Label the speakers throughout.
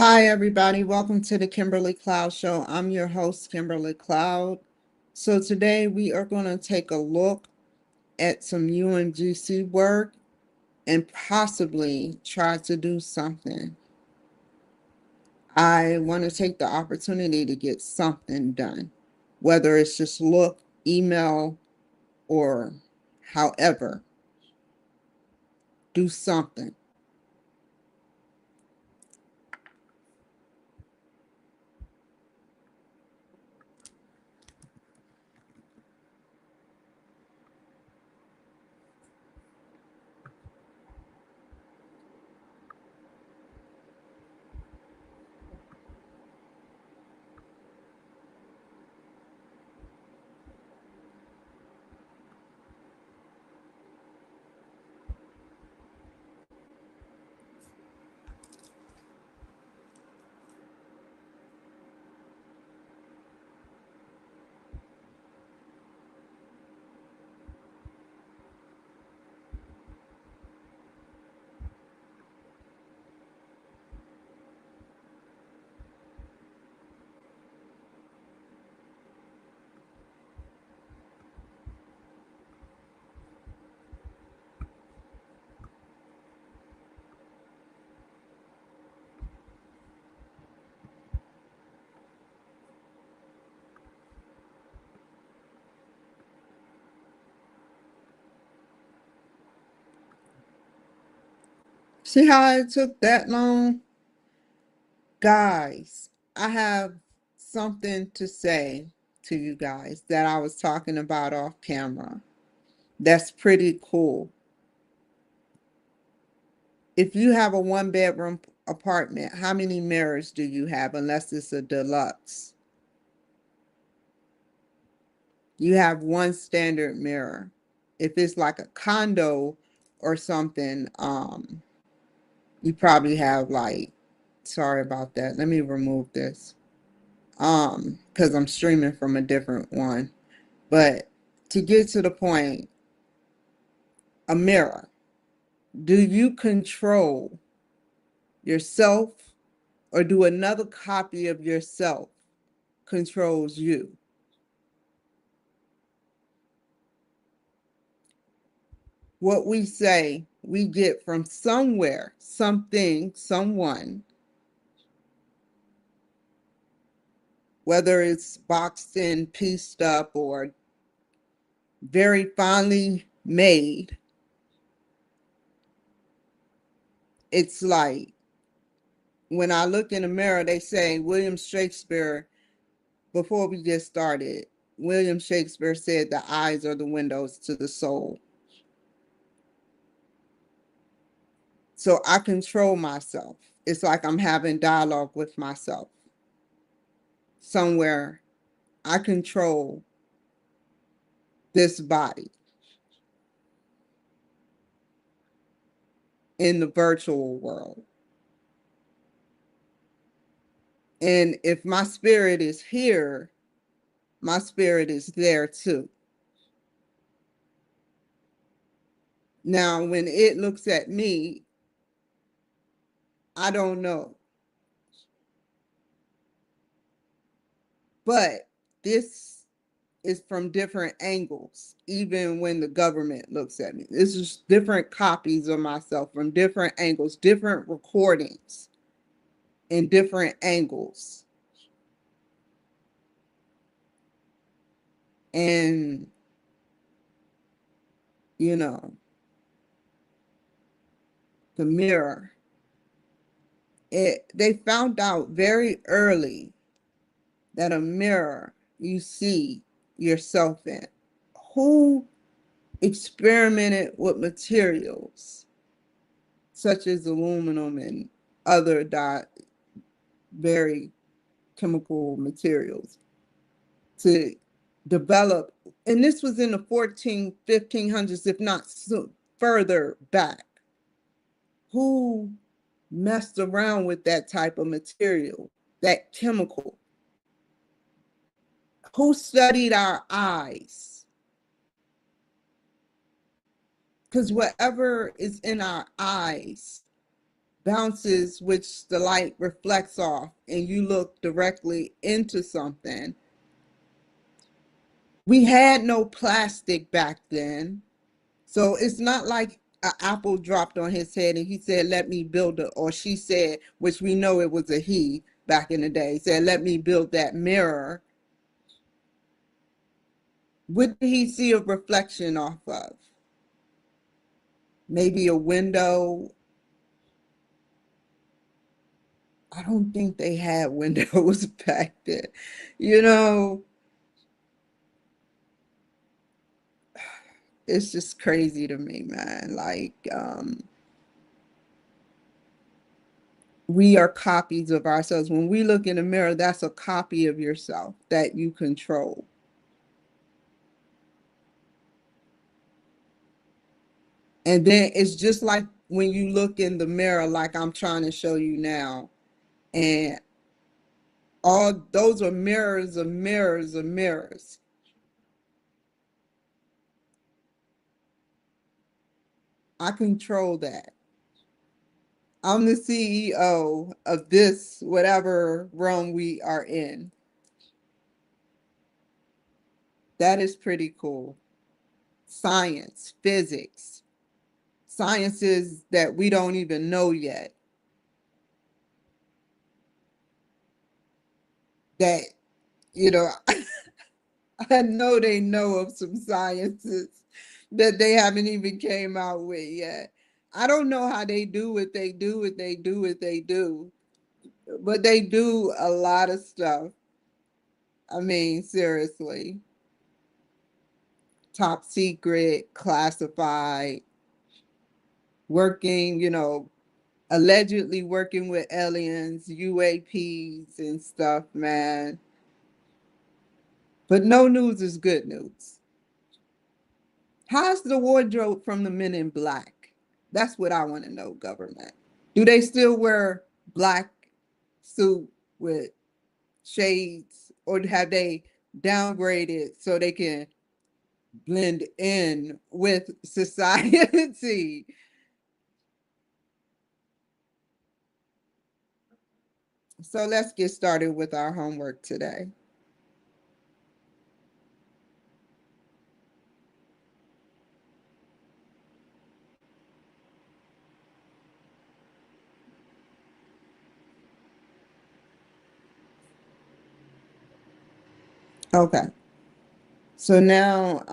Speaker 1: Hi, everybody. Welcome to the Kimberly Cloud Show. I'm your host, Kimberly Cloud. So today we are going to take a look at some UMGC work and possibly try to do something. I want to take the opportunity to get something done, whether it's just look, email, or however, do something. See how it took that long? Guys, I have something to say to you guys that I was talking about off camera. That's pretty cool. If you have a one-bedroom apartment, how many mirrors do you have unless it's a deluxe? You have one standard mirror. If it's like a condo or something, you probably have like, sorry about that. Let me remove this. Because I'm streaming from a different one. But to get to the point, a mirror. Do you control yourself, or do another copy of yourself controls you? What we say, we get from somewhere, something, someone, whether it's boxed in, pieced up, or very finely made. It's like when I look in the mirror, they say William Shakespeare, before we get started, William Shakespeare said the eyes are the windows to the soul. So I control myself. It's like I'm having dialogue with myself. Somewhere I control this body in the virtual world. And if my spirit is here, my spirit is there too. Now, when it looks at me, I don't know. But this is from different angles, even when the government looks at me. This is different copies of myself from different angles, different recordings in different angles. And, you know, the mirror. They found out very early that a mirror you see yourself in. Who experimented with materials such as aluminum and other very chemical materials to develop, and this was in the 1500s, if not further back. Who messed around with that type of material, that chemical? Who studied our eyes? Because whatever is in our eyes bounces, which the light reflects off, and you look directly into something. We had no plastic back then. So it's not like an apple dropped on his head and he said, let me build it. Or she said, which we know it was a he back in the day, said, let me build that mirror. What did he see a reflection off of? Maybe a window. I don't think they had windows back then. You know, it's just crazy to me, man. Like, we are copies of ourselves. When we look in the mirror, that's a copy of yourself that you control. And then it's just like when you look in the mirror, like I'm trying to show you now, and all those are mirrors of mirrors of mirrors. I control that. I'm the CEO of this, whatever realm we are in. That is pretty cool. Science, physics, sciences that we don't even know yet. That, you know, I know they know of some sciences that they haven't even came out with yet. I don't know how they do what they do, what they do, what they do, but they do a lot of stuff. I mean, seriously, top secret, classified, working, allegedly working with aliens, UAPs and stuff, man. But no news is good news. How's the wardrobe from the Men in Black? That's what I want to know, government. Do they still wear black suit with shades, or have they downgraded so they can blend in with society? So let's get started with our homework today. Okay. So now,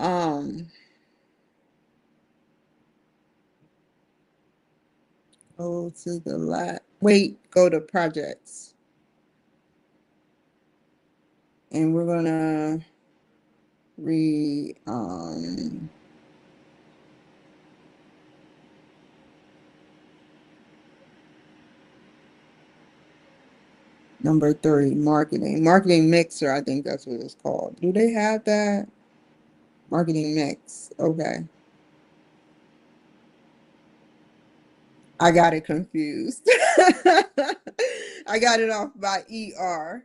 Speaker 1: go to the last, wait, go to projects. And we're gonna read, number 3, marketing. Marketing mixer, I think that's what it's called. Do they have that? Marketing mix. Okay. I got it confused. I got it off by ER.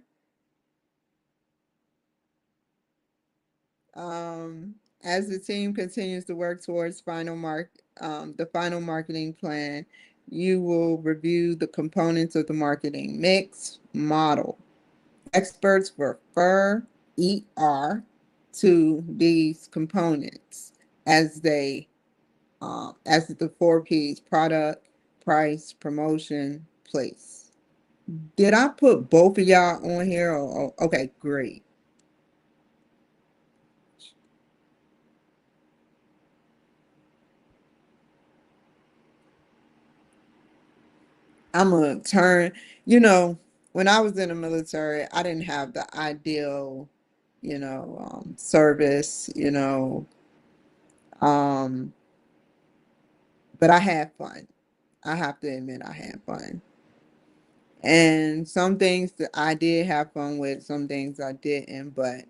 Speaker 1: As the team continues to work towards the final marketing plan, you will review the components of the marketing mix model. Experts refer ER to these components as as the 4 Ps: product, price, promotion, place. Did I put both of y'all on here? Okay, great. I'm gonna turn, you know, when I was in the military, I didn't have the ideal, service, um, but I had fun. I have to admit, I had fun. And some things that I did have fun with, some things I didn't, but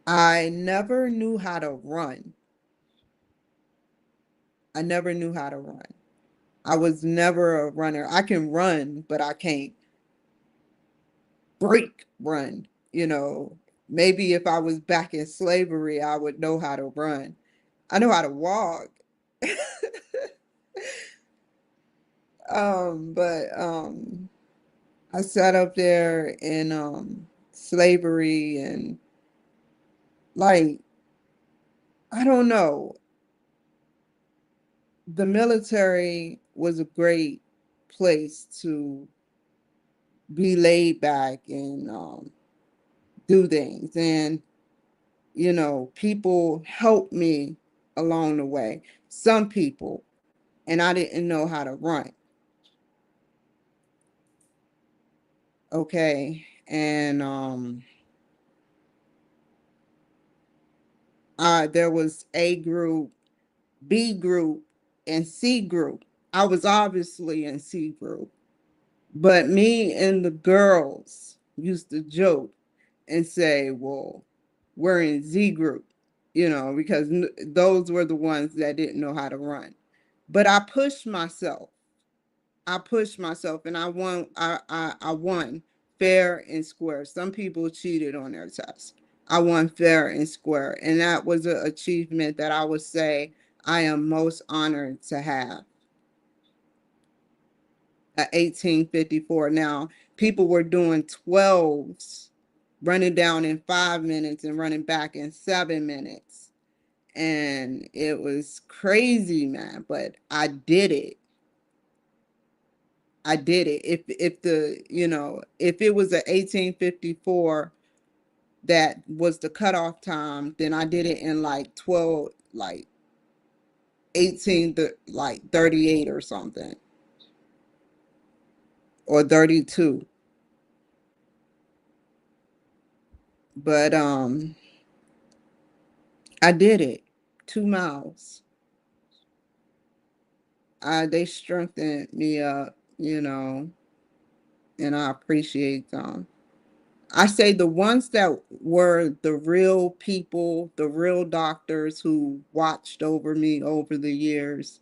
Speaker 1: I never knew how to run. I never knew how to run. I was never a runner. I can run, but I can't break run. Maybe if I was back in slavery, I would know how to run. I know how to walk. But I sat up there in slavery and like I don't know. The military was a great place to be laid back and do things. And, you know, people helped me along the way. Some people, and I didn't know how to run. Okay. And there was A group, B group, and C group. I was obviously in C group, but me and the girls used to joke and say, well, we're in Z group, you know, because those were the ones that didn't know how to run. But I pushed myself. I pushed myself and I won. I won fair and square. Some people cheated on their test. I won fair and square. And that was an achievement that I would say I am most honored to have. At 1854. Now, people were doing 12s, running down in 5 minutes and running back in 7 minutes. And it was crazy, man. But I did it. I did it. If the, you know, if it was a 1854 that was the cutoff time, then I did it in like 12, like 18 to like 38 or something, or 32. But I did it. 2 miles. They strengthened me up, you know, and I appreciate them. I say the ones that were the real people, the real doctors who watched over me over the years,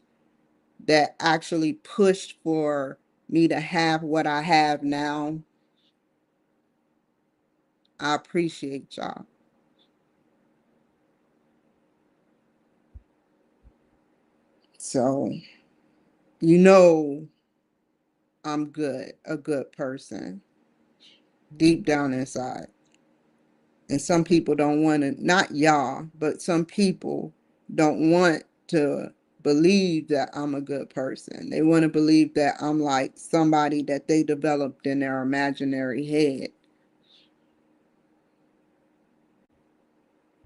Speaker 1: that actually pushed for me to have what I have now. I appreciate y'all. So, you know, I'm good, a good person, deep down inside. And some people don't want to, not y'all, but some people don't want to believe that I'm a good person. They want to believe that I'm like somebody that they developed in their imaginary head.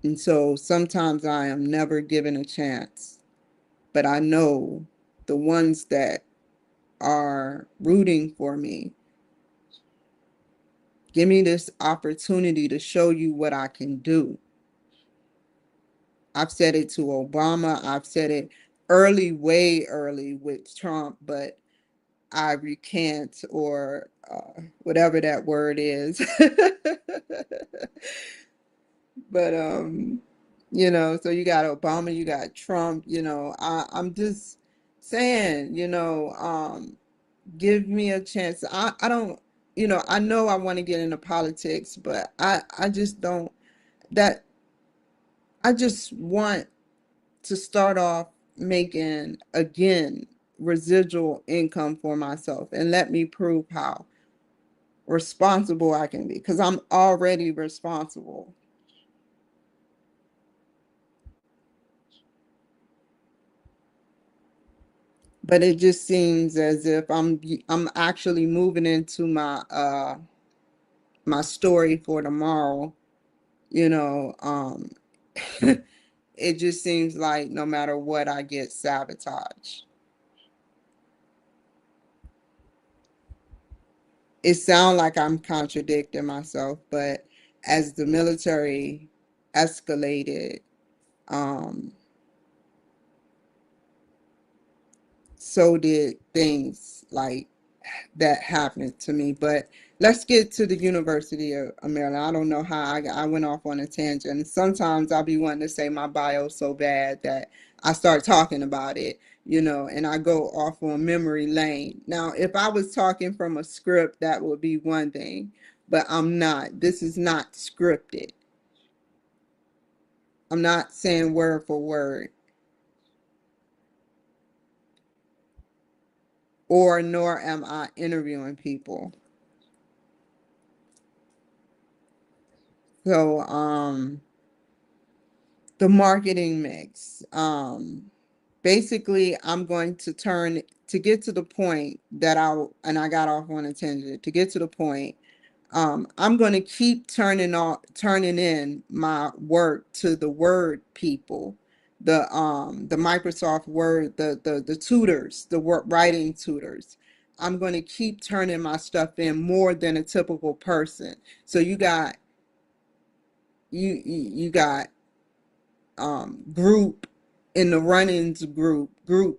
Speaker 1: And so sometimes I am never given a chance, but I know the ones that are rooting for me, give me this opportunity to show you what I can do. I've said it to Obama. I've said it early, way early with Trump, but I recant or whatever that word is. But you know, so you got Obama, you got Trump, you know, I'm just saying, you know, give me a chance. I don't, you know, I know I want to get into politics, but I just don't that I just want to start off making again residual income for myself and let me prove how responsible I can be because I'm already responsible. But it just seems as if I'm actually moving into my story for tomorrow, you know. It just seems like no matter what I get sabotaged. It sounds like I'm contradicting myself, but as the military escalated, um, so did things like that happened to me. But let's get to the University of Maryland. I don't know how I went off on a tangent. Sometimes I'll be wanting to say my bio so bad that I start talking about it, you know, and I go off on memory lane. Now, if I was talking from a script, that would be one thing, but I'm not. This is not scripted. I'm not saying word for word. or nor am I interviewing people. So, the marketing mix. Basically, I'm going to turn to get to the point that and I got off on a tangent to get to the point. I'm going to keep turning in my work to the Word people, the Microsoft Word, the tutors, the work writing tutors. I'm going to keep turning my stuff in more than a typical person. So you got group in the run-ins group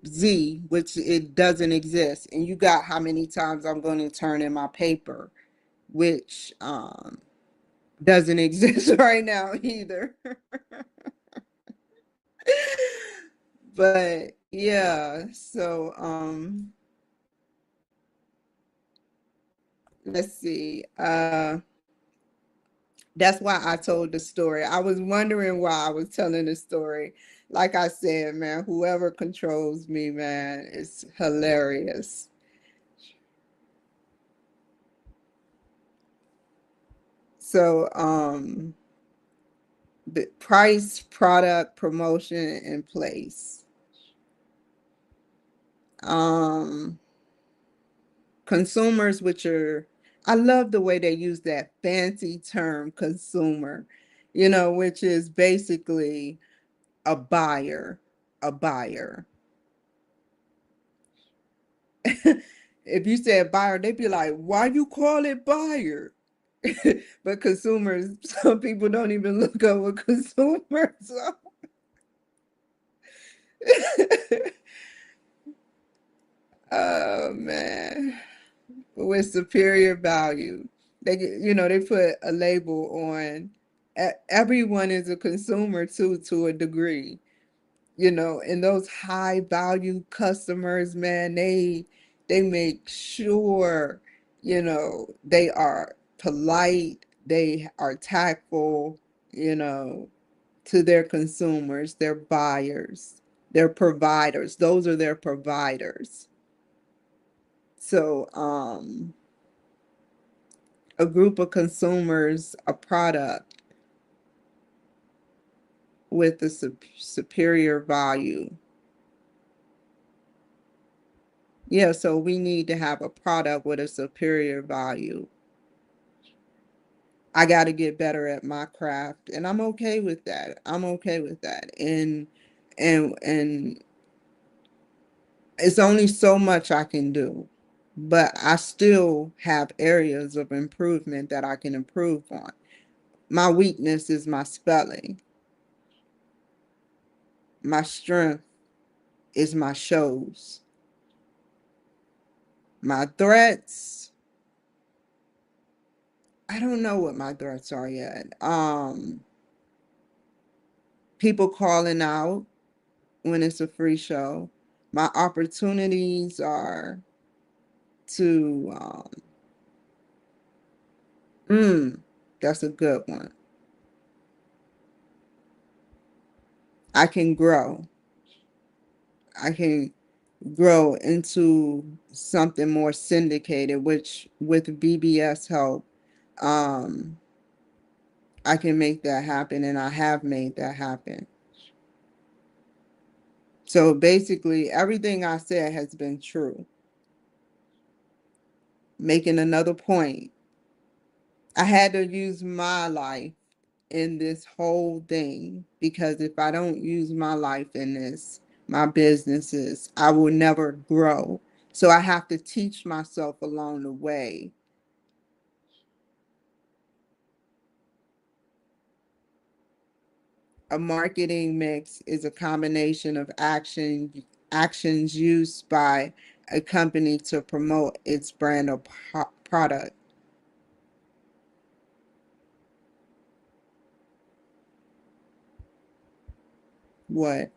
Speaker 1: Z, which it doesn't exist, and you got how many times I'm going to turn in my paper, which doesn't exist right now either. But yeah, so let's see. That's why I told the story. I was wondering why I was telling the story. Like I said, man, whoever controls me, man, is hilarious. So, the price, product, promotion in place. Um, Consumers, which are, I love the way they use that fancy term, consumer, which is basically a buyer, a buyer. If you said buyer, they'd be like, why you call it buyer? But consumers, some people don't even look up what consumers are. Oh man, with superior value. They put a label on everyone is a consumer too, to a degree, and those high value customers, man, they make sure, they are polite, they are tactful, you know, to their consumers, their buyers, their providers. Those are their providers. So, a group of consumers, a product with a superior value. Yeah, so we need to have a product with a superior value. I got to get better at my craft, and I'm okay with that. I'm okay with that. And it's only so much I can do, but I still have areas of improvement that I can improve on. My weakness is my spelling. My strength is my shows. My threats, I don't know what my threats are yet. People calling out when it's a free show. My opportunities are to mm, that's a good one. I can grow. I can grow into something more syndicated, which with BBS help, um, I can make that happen, and I have made that happen. So basically, everything I said has been true. Making another point, I had to use my life in this whole thing, because if I don't use my life in this, my businesses, I will never grow. So I have to teach myself along the way. A marketing mix is a combination of actions used by a company to promote its brand or product. What?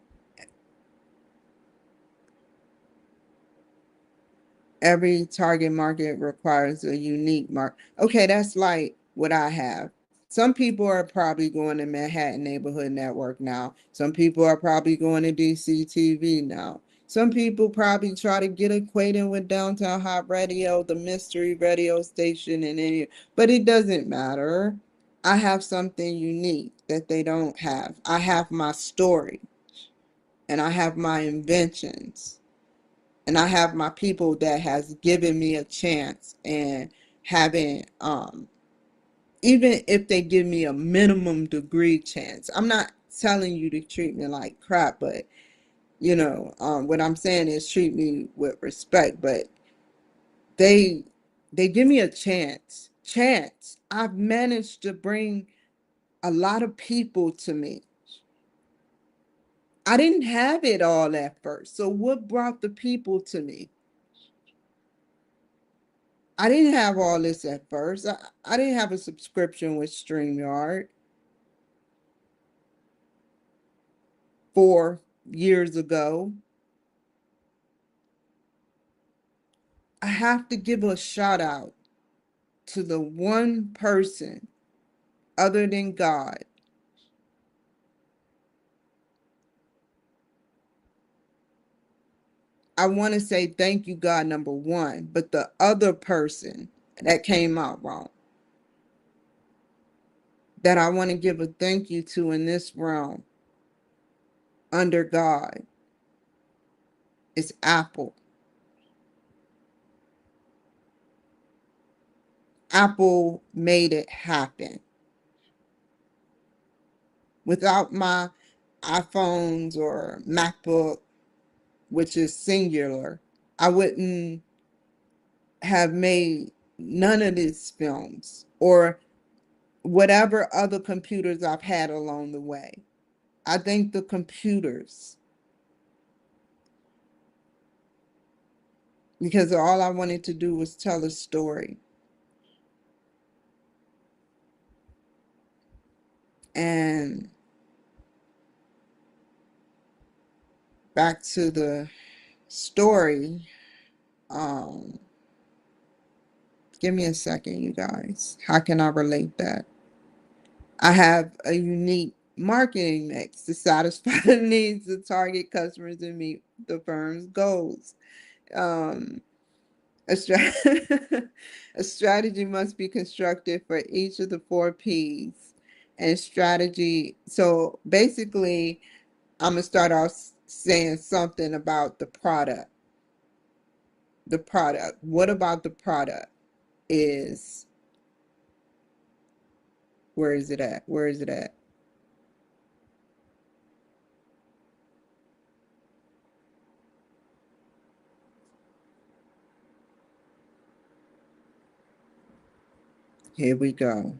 Speaker 1: Every target market requires a unique mark. Okay, that's like what I have. Some people are probably going to Manhattan Neighborhood Network now. Some people are probably going to DCTV now. Some people probably try to get acquainted with Downtown Hot Radio, the mystery radio station, and any, but it doesn't matter. I have something unique that they don't have. I have my story, and I have my inventions, and I have my people that has given me a chance and having even if they give me a minimum degree chance. I'm not telling you to treat me like crap, but what I'm saying is treat me with respect. But they they give me a chance. I've managed to bring a lot of people to me. I didn't have it all at first, so what brought the people to me? I didn't have all this at first. I didn't have a subscription with StreamYard 4 years ago. I have to give a shout out to the one person other than God. I want to say thank you, God, number one, but the other person that came out wrong, that I want to give a thank you to in this realm under God, is Apple. Apple made it happen. Without my iPhones or MacBook, which is singular, I wouldn't have made none of these films or whatever other computers I've had along the way. I think the computers, because all I wanted to do was tell a story. And back to the story, um, give me a second, you guys. How can I relate that? I have a unique marketing mix to satisfy the needs of target customers and meet the firm's goals. Um, a, stra- a strategy must be constructed for each of the 4 P's. And strategy, so basically, I'm going to start off saying something about the product. The product. What about the product is, where is it at? Where is it at? Here we go.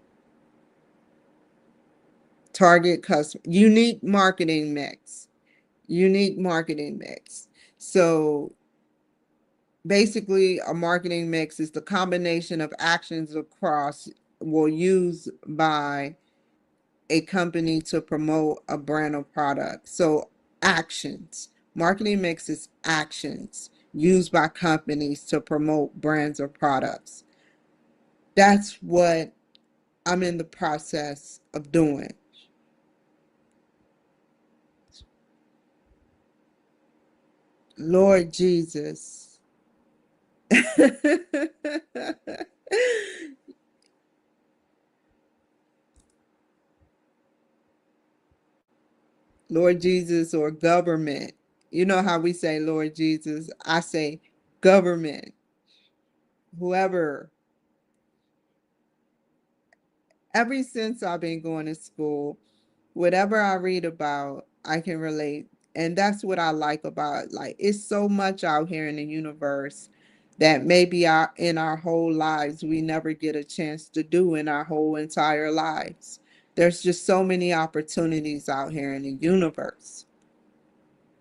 Speaker 1: Target customer, unique marketing mix. Unique marketing mix. So basically, a marketing mix is the combination of actions across, will use by a company to promote a brand or product. So actions. Marketing mix is actions used by companies to promote brands or products. That's what I'm in the process of doing. Lord Jesus. Lord Jesus or government. You know how we say Lord Jesus? I say government. Whoever. Ever since I've been going to school, whatever I read about, I can relate. And that's what I like about, like, it's so much out here in the universe that maybe in our whole lives we never get a chance to do in our whole entire lives. There's just so many opportunities out here in the universe.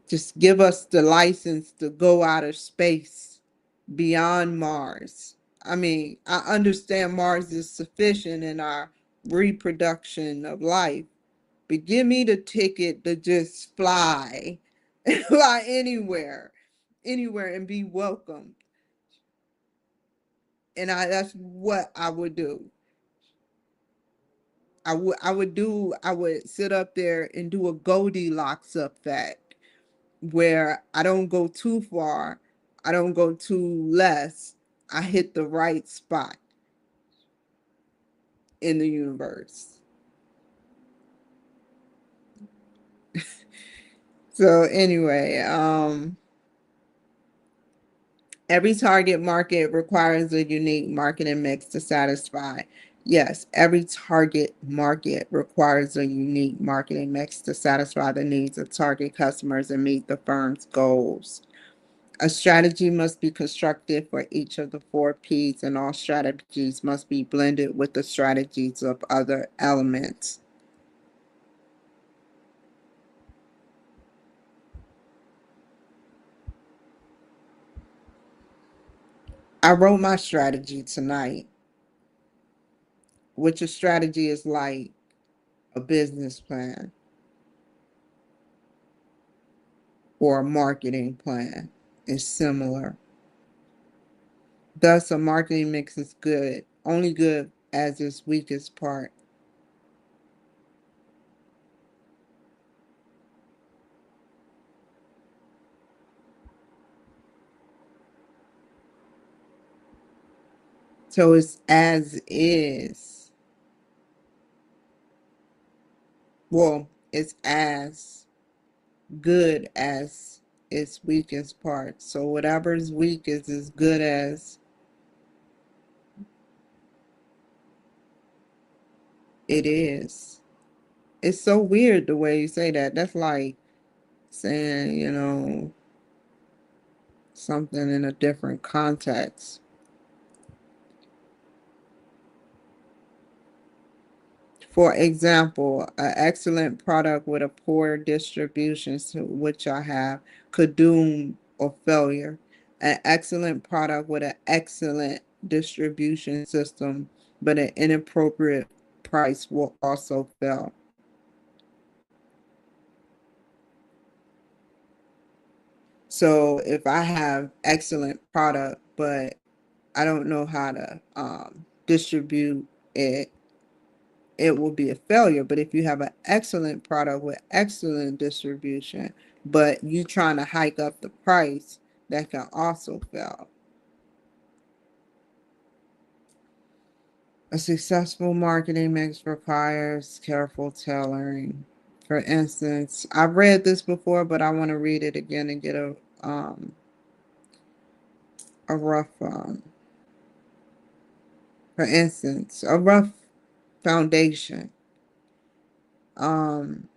Speaker 1: Just give us the license to go out of space beyond Mars. I mean, I understand Mars is sufficient in our reproduction of life, but give me the ticket to just fly, fly anywhere, anywhere and be welcomed. And that's what I would do. I would sit up there and do a Goldilocks effect. where I don't go too far, I don't go too less. I hit the right spot in the universe. So anyway, every target market requires a unique marketing mix to satisfy. Yes, every target market requires a unique marketing mix to satisfy the needs of target customers and meet the firm's goals. A strategy must be constructed for each of the four P's, and all strategies must be blended with the strategies of other elements. I wrote my strategy tonight, which a strategy is like a business plan or a marketing plan. Is similar. Thus, a marketing mix is good, only good as its weakest part. So it's as is. Well, it's as good as its weakest part. So whatever's weak is as good as it is. It's so weird the way you say that. That's like saying, something in a different context. For example, an excellent product with a poor distribution, which I have, could doom or failure. An excellent product with an excellent distribution system, but an inappropriate price will also fail. So if I have excellent product, but I don't know how to distribute it, it will be a failure. But if you have an excellent product with excellent distribution, but you trying to hike up the price, that can also fail. A successful marketing mix requires careful tailoring. For instance, I've read this before, but I want to read it again and get a rough for instance, a rough foundation. Um,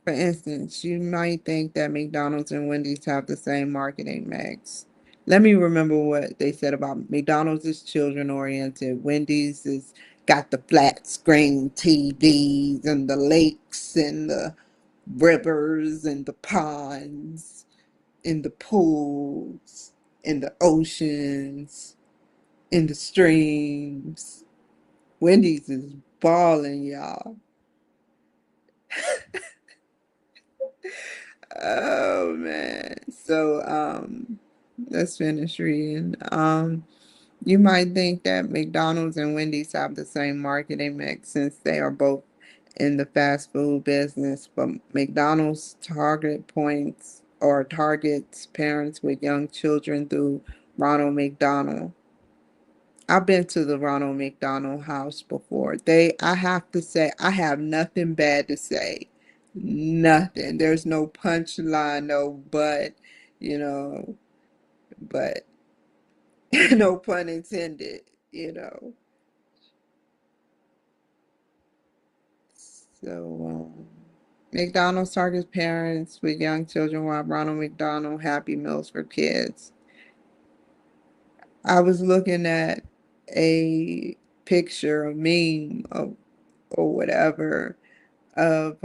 Speaker 1: For instance, you might think that McDonald's and Wendy's have the same marketing mix. Let me remember what they said about McDonald's is children oriented. Wendy's is got the flat screen TVs and the lakes and the rivers and the ponds and the pools and the oceans and the streams. Wendy's is balling, y'all. Oh man. So let's finish reading. You might think that McDonald's and Wendy's have the same marketing mix since they are both in the fast food business, but McDonald's target points or targets parents with young children through Ronald McDonald. I've been to the Ronald McDonald House before. I have to say, I have nothing bad to say. Nothing. There's no punchline, no but, you know, but no pun intended, you know. So, McDonald's targets parents with young children while Ronald McDonald Happy Meals for Kids. I was looking at a picture, a meme of, or whatever of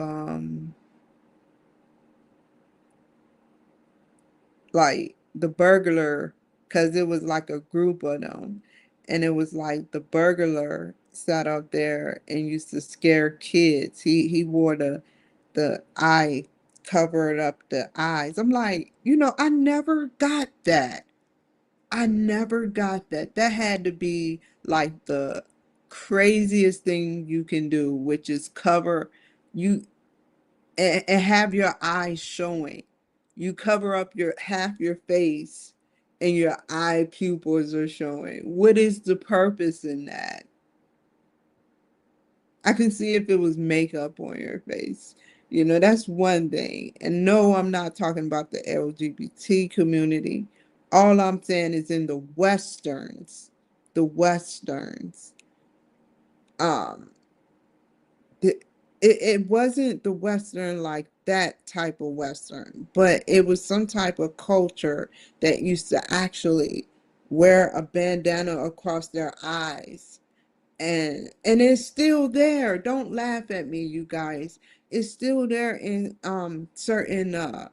Speaker 1: like the burglar, because it was like a group of them, and it was like the burglar sat up there and used to scare kids. He wore the eye, covered up the eyes. I'm like, I never got that. I never got that. That had to be like the craziest thing you can do, which is cover you and have your eyes showing. you cover up your half your face and your eye pupils are showing. What is the purpose in that? I can see if it was makeup on your face. You know, that's one thing. And no, I'm not talking about the LGBT community. All I'm saying is in the Westerns, um, it wasn't the Western like that type of Western, but it was some type of culture that used to actually wear a bandana across their eyes. And it's still there. Don't laugh at me, you guys. It's still there in certain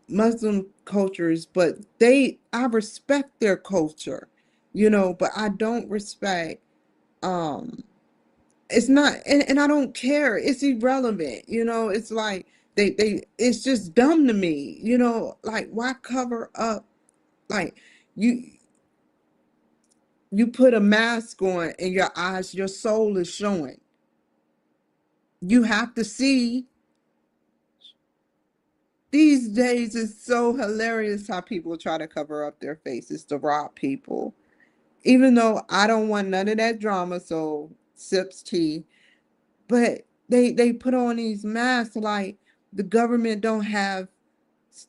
Speaker 1: Muslim cultures, but I respect their culture, you know, but I don't respect um it's not, and I don't care. It's irrelevant, you know. It's like it's just dumb to me, you know. Like, why cover up? Like, you you put a mask on and your eyes, your soul is showing. You have to see. These days it's so hilarious how people try to cover up their faces to rob people. Even though I don't want none of that drama, so sips tea. But they put on these masks like the government don't have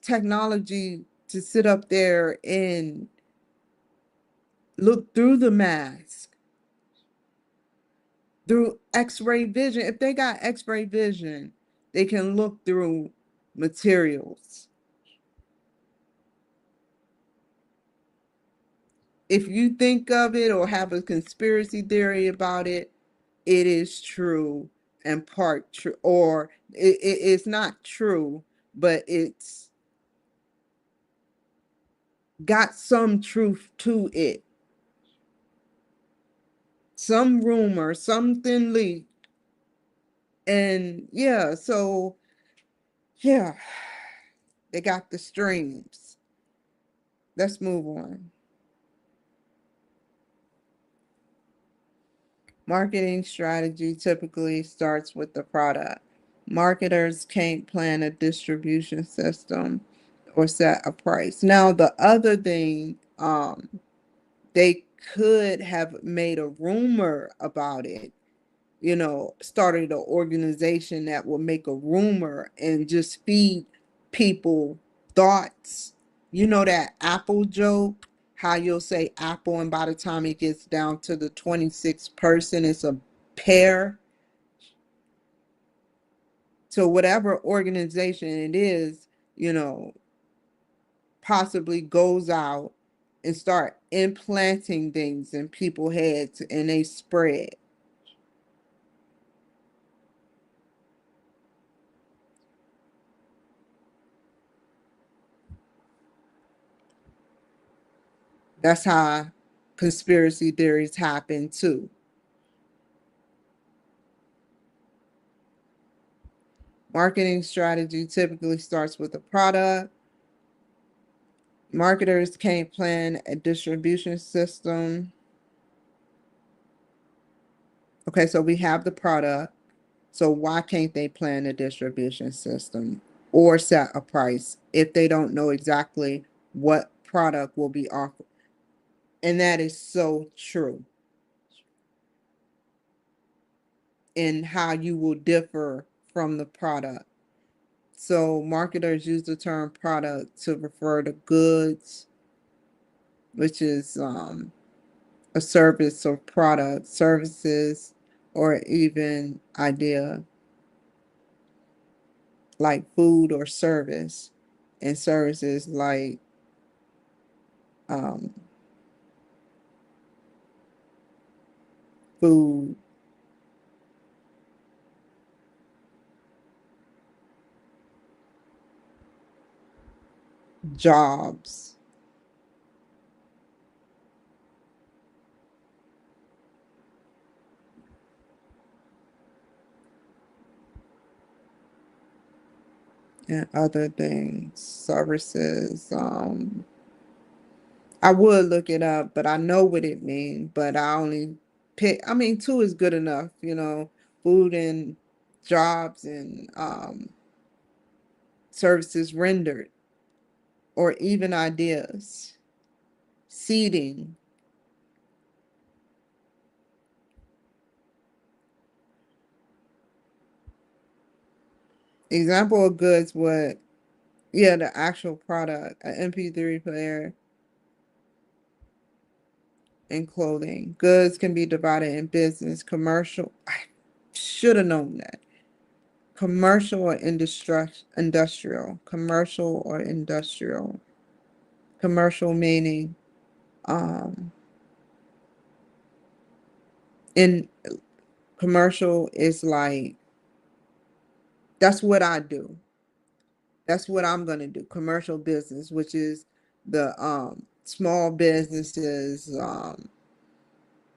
Speaker 1: technology to sit up there and look through the mask through x-ray vision. If they got x-ray vision, they can look through materials. If you think of it or have a conspiracy theory about it, it is true and part true, or it's not true, but it's got some truth to it. Some rumor, something leaked. And yeah, so yeah, they got the streams. Let's move on. Marketing strategy typically starts with the product. Marketers can't plan a distribution system or set a price. Now, the other thing, they could have made a rumor about it, you know, started an organization that will make a rumor and just feed people thoughts. You know that Apple joke, how you'll say apple and by the time it gets down to the 26th person, it's a pear. So whatever organization it is, you know, possibly goes out and start implanting things in people's heads and they spread. That's how conspiracy theories happen too. Marketing strategy typically starts with a product. Marketers can't plan a distribution system. Okay, so we have the product. So why can't they plan a distribution system or set a price if they don't know exactly what product will be offered? And that is so true. In how you will differ from the product. So marketers use the term product to refer to goods, which is a service or product, services, or even idea like food or service, and services like um, food, jobs. And other things, services. I would look it up, but I know what it means. But I only pick. I mean, two is good enough. You know, food and jobs and services rendered. or even ideas. Seeding. Example of goods would, yeah, the actual product, an MP3 player and clothing. Goods can be divided in business, commercial. I should have known that. Commercial or industrial. Commercial or industrial. Commercial meaning um in commercial is like that's what I do. That's what I'm gonna do. Commercial business, which is the small businesses,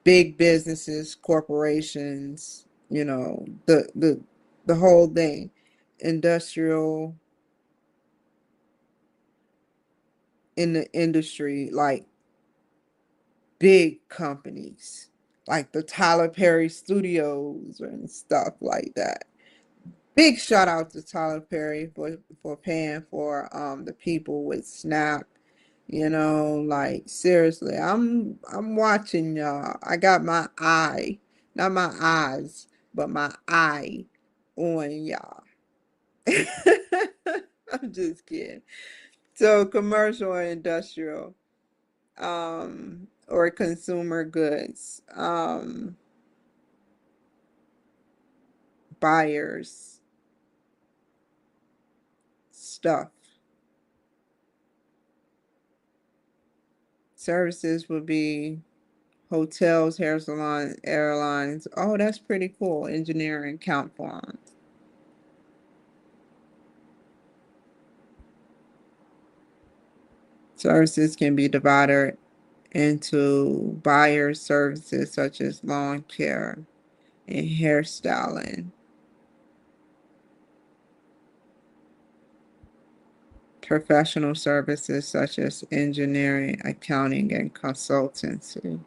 Speaker 1: big businesses, corporations, the whole thing. Industrial in the industry, like big companies, like the Tyler Perry Studios and stuff like that. Big shout out to Tyler Perry for paying for the people with Snap. Like seriously, I'm watching y'all. I got my eye, not my eyes, but my eye on y'all. I'm just kidding. So commercial or industrial, or consumer goods, buyers, stuff. Services would be hotels, hair salons, airlines. Oh, that's pretty cool. Engineering, count farms. Services can be divided into buyer services such as lawn care and hairstyling. Professional services such as engineering, accounting, and consultancy.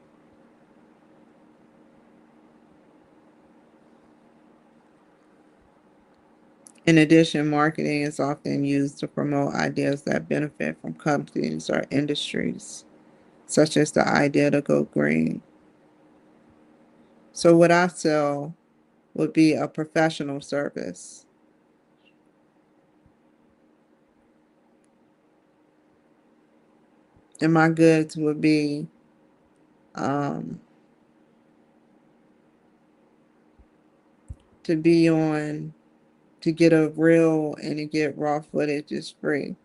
Speaker 1: In addition, marketing is often used to promote ideas that benefit from companies or industries, such as the idea to go green. So, what I sell would be a professional service, and my goods would be um, to be on to get a reel and to get raw footage is free.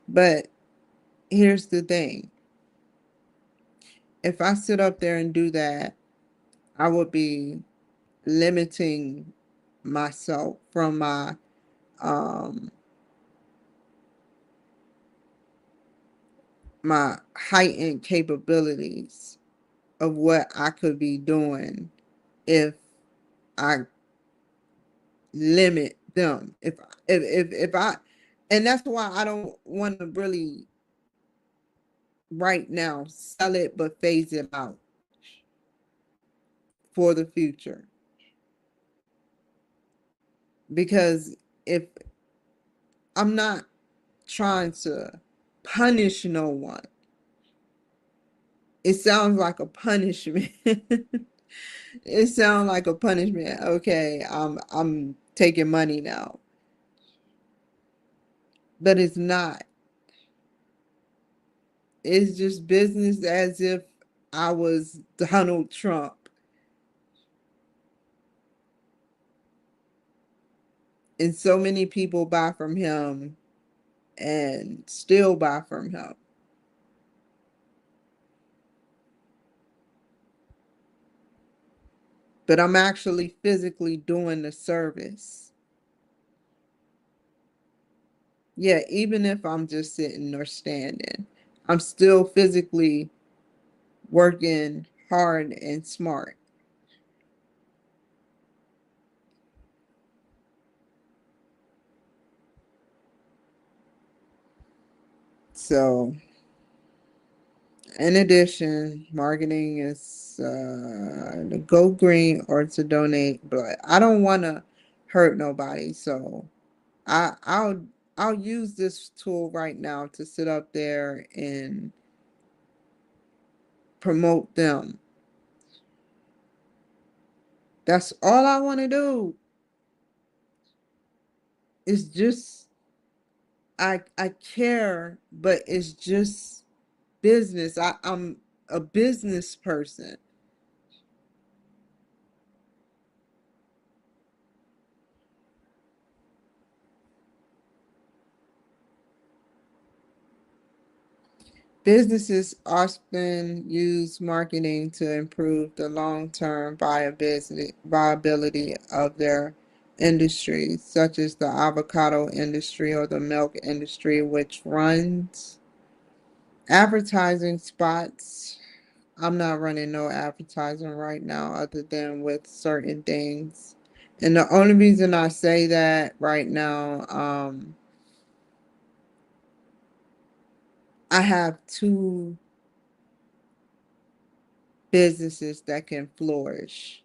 Speaker 1: But here's the thing, if I sit up there and do that, I would be limiting myself from um my heightened capabilities of what I could be doing if I limit them. If I, and that's why I don't want to really right now sell it but phase it out for the future. Because if I'm not trying to punish no one, it sounds like a punishment. It sounds like a punishment. Okay, I'm taking money now. But it's not. It's just business as if I was Donald Trump. And so many people buy from him and still buy from him. But I'm actually physically doing the service. Yeah, even if I'm just sitting or standing, I'm still physically working hard and smart. So, in addition, marketing is to go green or to donate blood. I don't want to hurt nobody, so I I'll I'll use this tool right now to sit up there and promote them. That's all I want to do. It's just I care, but it's just business. I'm a business person. Businesses often use marketing to improve the long-term viability of their industries, such as the avocado industry or the milk industry, which runs advertising spots. I'm not running no advertising right now other than with certain things. And the only reason I say that right now, I have two businesses that can flourish.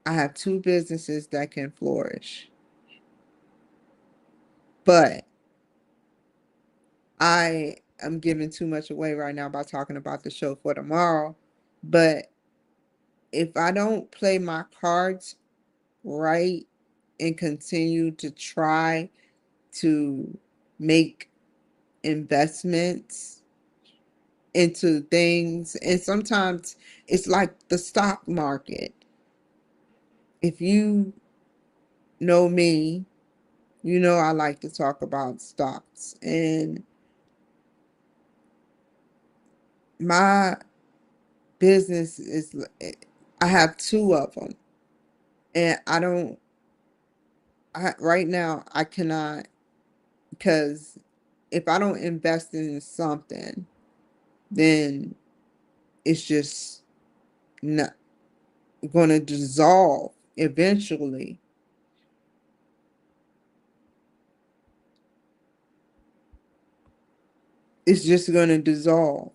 Speaker 1: I have two businesses that can flourish. But I am giving too much away right now by talking about the show for tomorrow. But if I don't play my cards right and continue to try to make investments into things, and sometimes it's like the stock market. If you know me, you know I like to talk about stocks. And my business is, I have two of them. And right now, I cannot, because if I don't invest in something, then it's just not going to dissolve eventually. It's just going to dissolve.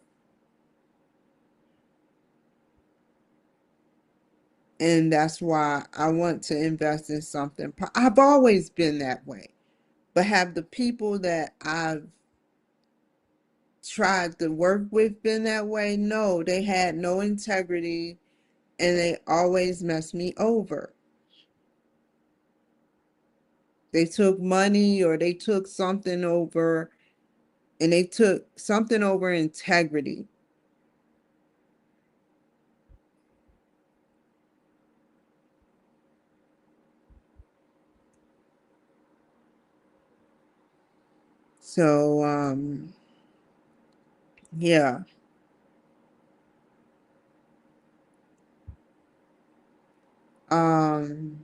Speaker 1: And that's why I want to invest in something. I've always been that way. But have the people that I've tried to work with been that way? No, they had no integrity and they always messed me over. They took money or they took something over, and they took something over integrity. So, yeah. Um,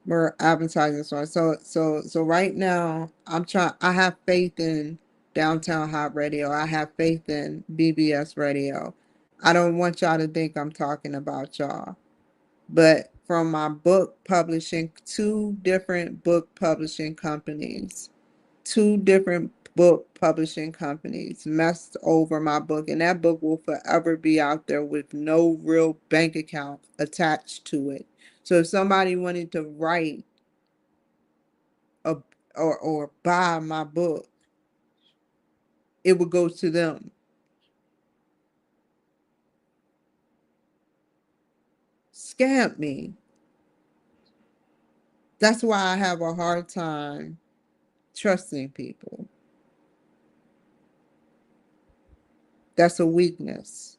Speaker 1: we're advertising. So right now, I have faith in Downtown Hot Radio. I have faith in BBS Radio. I don't want y'all to think I'm talking about y'all. But from my book publishing, two different book publishing companies, two different book publishing companies messed over my book, and that book will forever be out there with no real bank account attached to it. So if somebody wanted to write a or buy my book, it would go to them. Scam me. That's why I have a hard time trusting people. That's a weakness.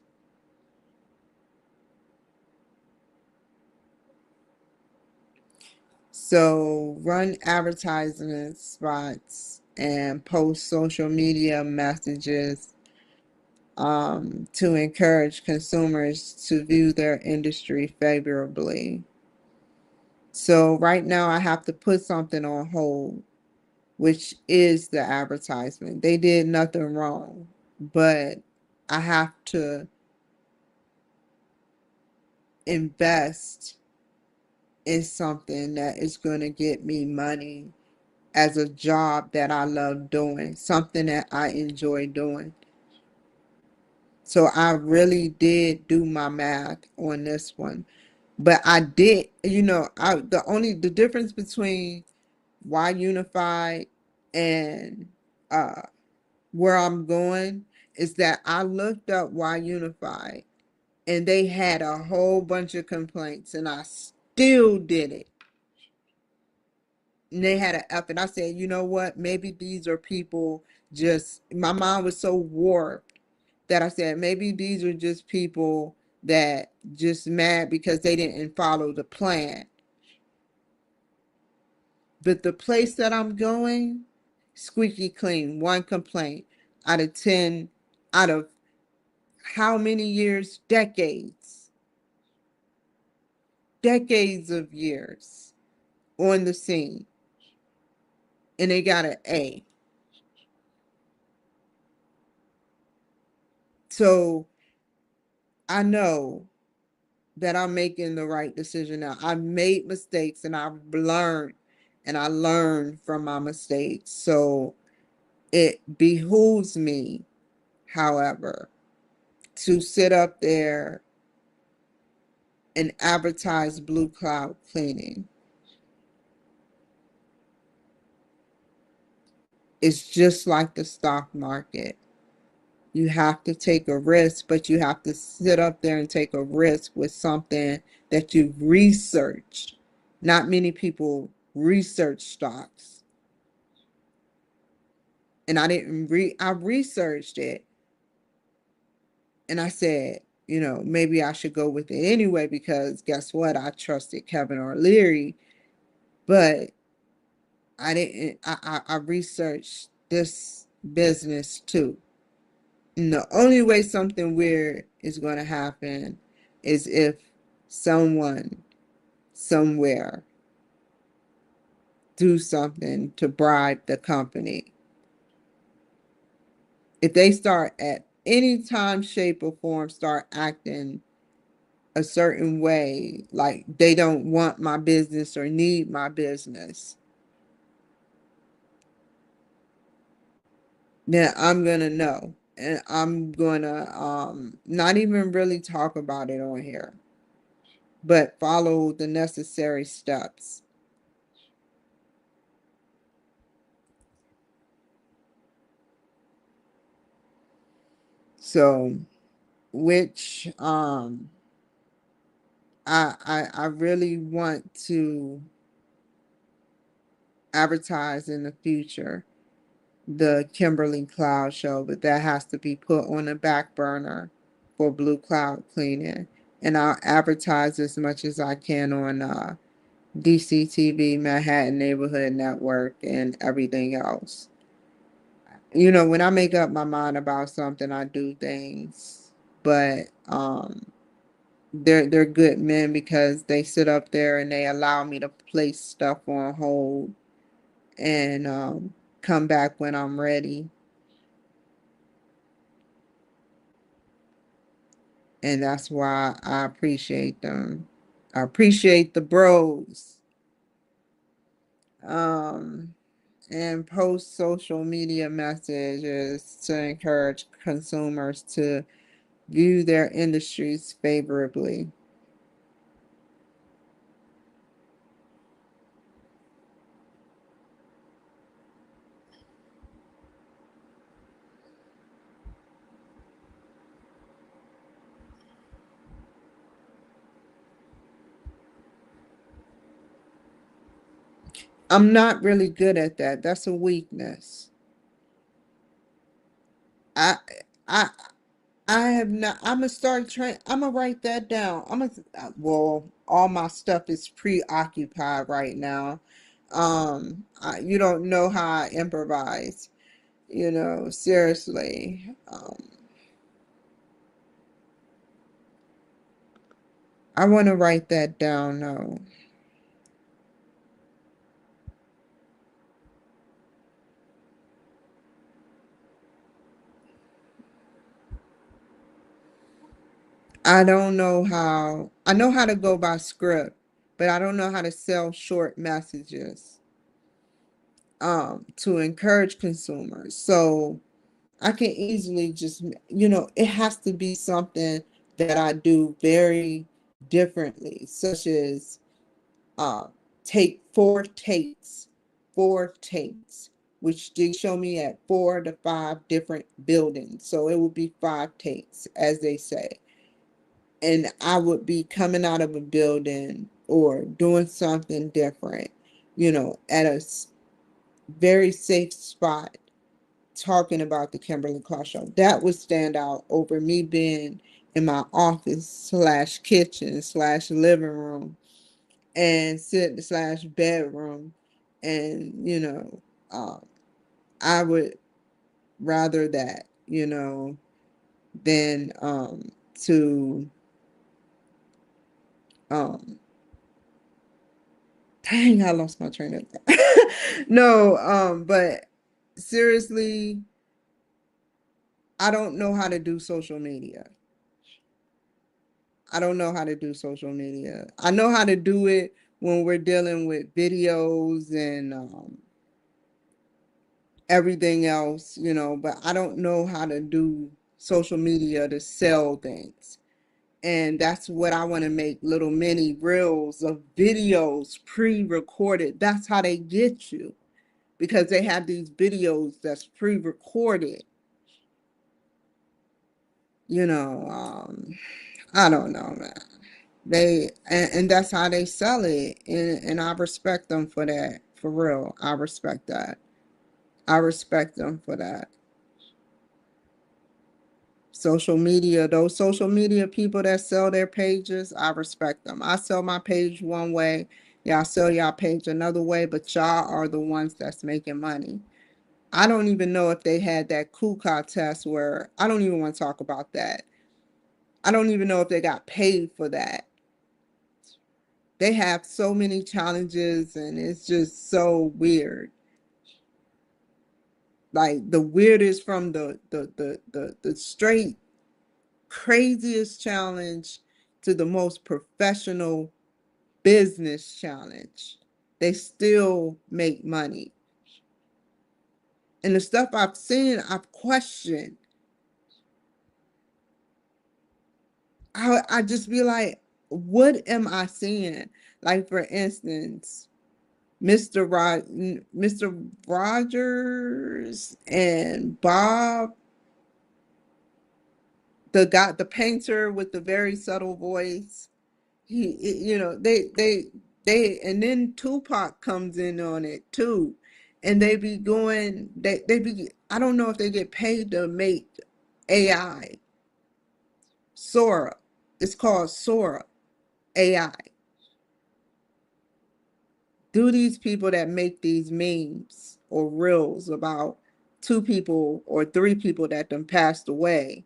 Speaker 1: So run advertisement spots and post social media messages to encourage consumers to view their industry favorably. So right now I have to put something on hold, which is the advertisement. They did nothing wrong, but I have to invest in something that is going to get me money as a job that I love doing, something that I enjoy doing. So I really did do my math on this one. But I did, the difference between why unified and where I'm going is that I looked up why unified and they had a whole bunch of complaints and I still did it. And they had an F and I said, you know what? Maybe these are people just, my mind was so warped that I said, maybe these are just people that just mad because they didn't follow the plan. But the place that I'm going, squeaky clean, one complaint out of 10, out of how many years? Decades of years on the scene. And they got an A. So I know that I'm making the right decision now. I made mistakes and I've learned and I learned from my mistakes. So it behooves me, however, to sit up there and advertise blue cloud cleaning. It's just like the stock market. You have to take a risk, but you have to sit up there and take a risk with something that you've researched. Not many people research stocks. And I researched it and I said, you know, maybe I should go with it anyway because guess what? I trusted Kevin O'Leary, but I didn't, I researched this business too. And the only way something weird is going to happen is if someone somewhere do something to bribe the company. If they start at any time, shape, or form start acting a certain way, like they don't want my business or need my business, then I'm gonna know. And I'm gonna not even really talk about it on here, but follow the necessary steps. So which I really want to advertise in the future the Kimberly Cloud Show, but that has to be put on the back burner for Blue Cloud Cleaning. And I'll advertise as much as I can on DCTV, Manhattan Neighborhood Network, and everything else. You know, when I make up my mind about something, I do things. But they're good men because they sit up there and they allow me to place stuff on hold and come back when I'm ready. And that's why I appreciate them. I appreciate the bros. Um, and post social media messages to encourage consumers to view their industries favorably. I'm not really good at that. That's a weakness. I I I have not. I'm gonna start trying. I'm gonna write that down. Well, all my stuff is preoccupied right now. You don't know how I improvise. You know, seriously. I want to write that down though. I don't know how. I know how to go by script, but I don't know how to sell short messages. To encourage consumers. So I can easily just, you know, it has to be something that I do very differently, such as uh, take 4 takes 4 takes, which they show me at 4 to 5 different buildings. So it would be 5 takes, as they say. And I would be coming out of a building or doing something different, at a very safe spot, talking about the Kimberly Clark show. That would stand out over me being in my office slash kitchen slash living room and sit slash bedroom. And, I would rather that, than to um dang, I lost my train of thought. No, but seriously, I don't know how to do social media. I don't know how to do social media. I know how to do it when we're dealing with videos and everything else, but I don't know how to do social media to sell things. And that's what I want to make, little mini reels of videos pre-recorded. That's how they get you, because they have these videos that's pre-recorded. I don't know, man. And that's how they sell it, and I respect them for that. For real, I respect that. I respect them for that. Social media, those social media people that sell their pages, I respect them. I sell my page one way, y'all sell y'all page another way, but y'all are the ones that's making money. I don't even know if they had that KUKA test, where I don't even want to talk about that. I don't even know if they got paid for that. They have so many challenges and it's just so weird. Like the weirdest, from the straight craziest challenge to the most professional business challenge. They still make money. And the stuff I've seen, I've questioned. I just be like, what am I seeing? Like, for instance, Mr. Rogers and Bob, the painter with the very subtle voice. They, and then Tupac comes in on it too, and they be going, they be, I don't know if they get paid to make AI. Sora, it's called Sora AI. Do these people that make these memes or reels about 2 people or 3 people that done passed away,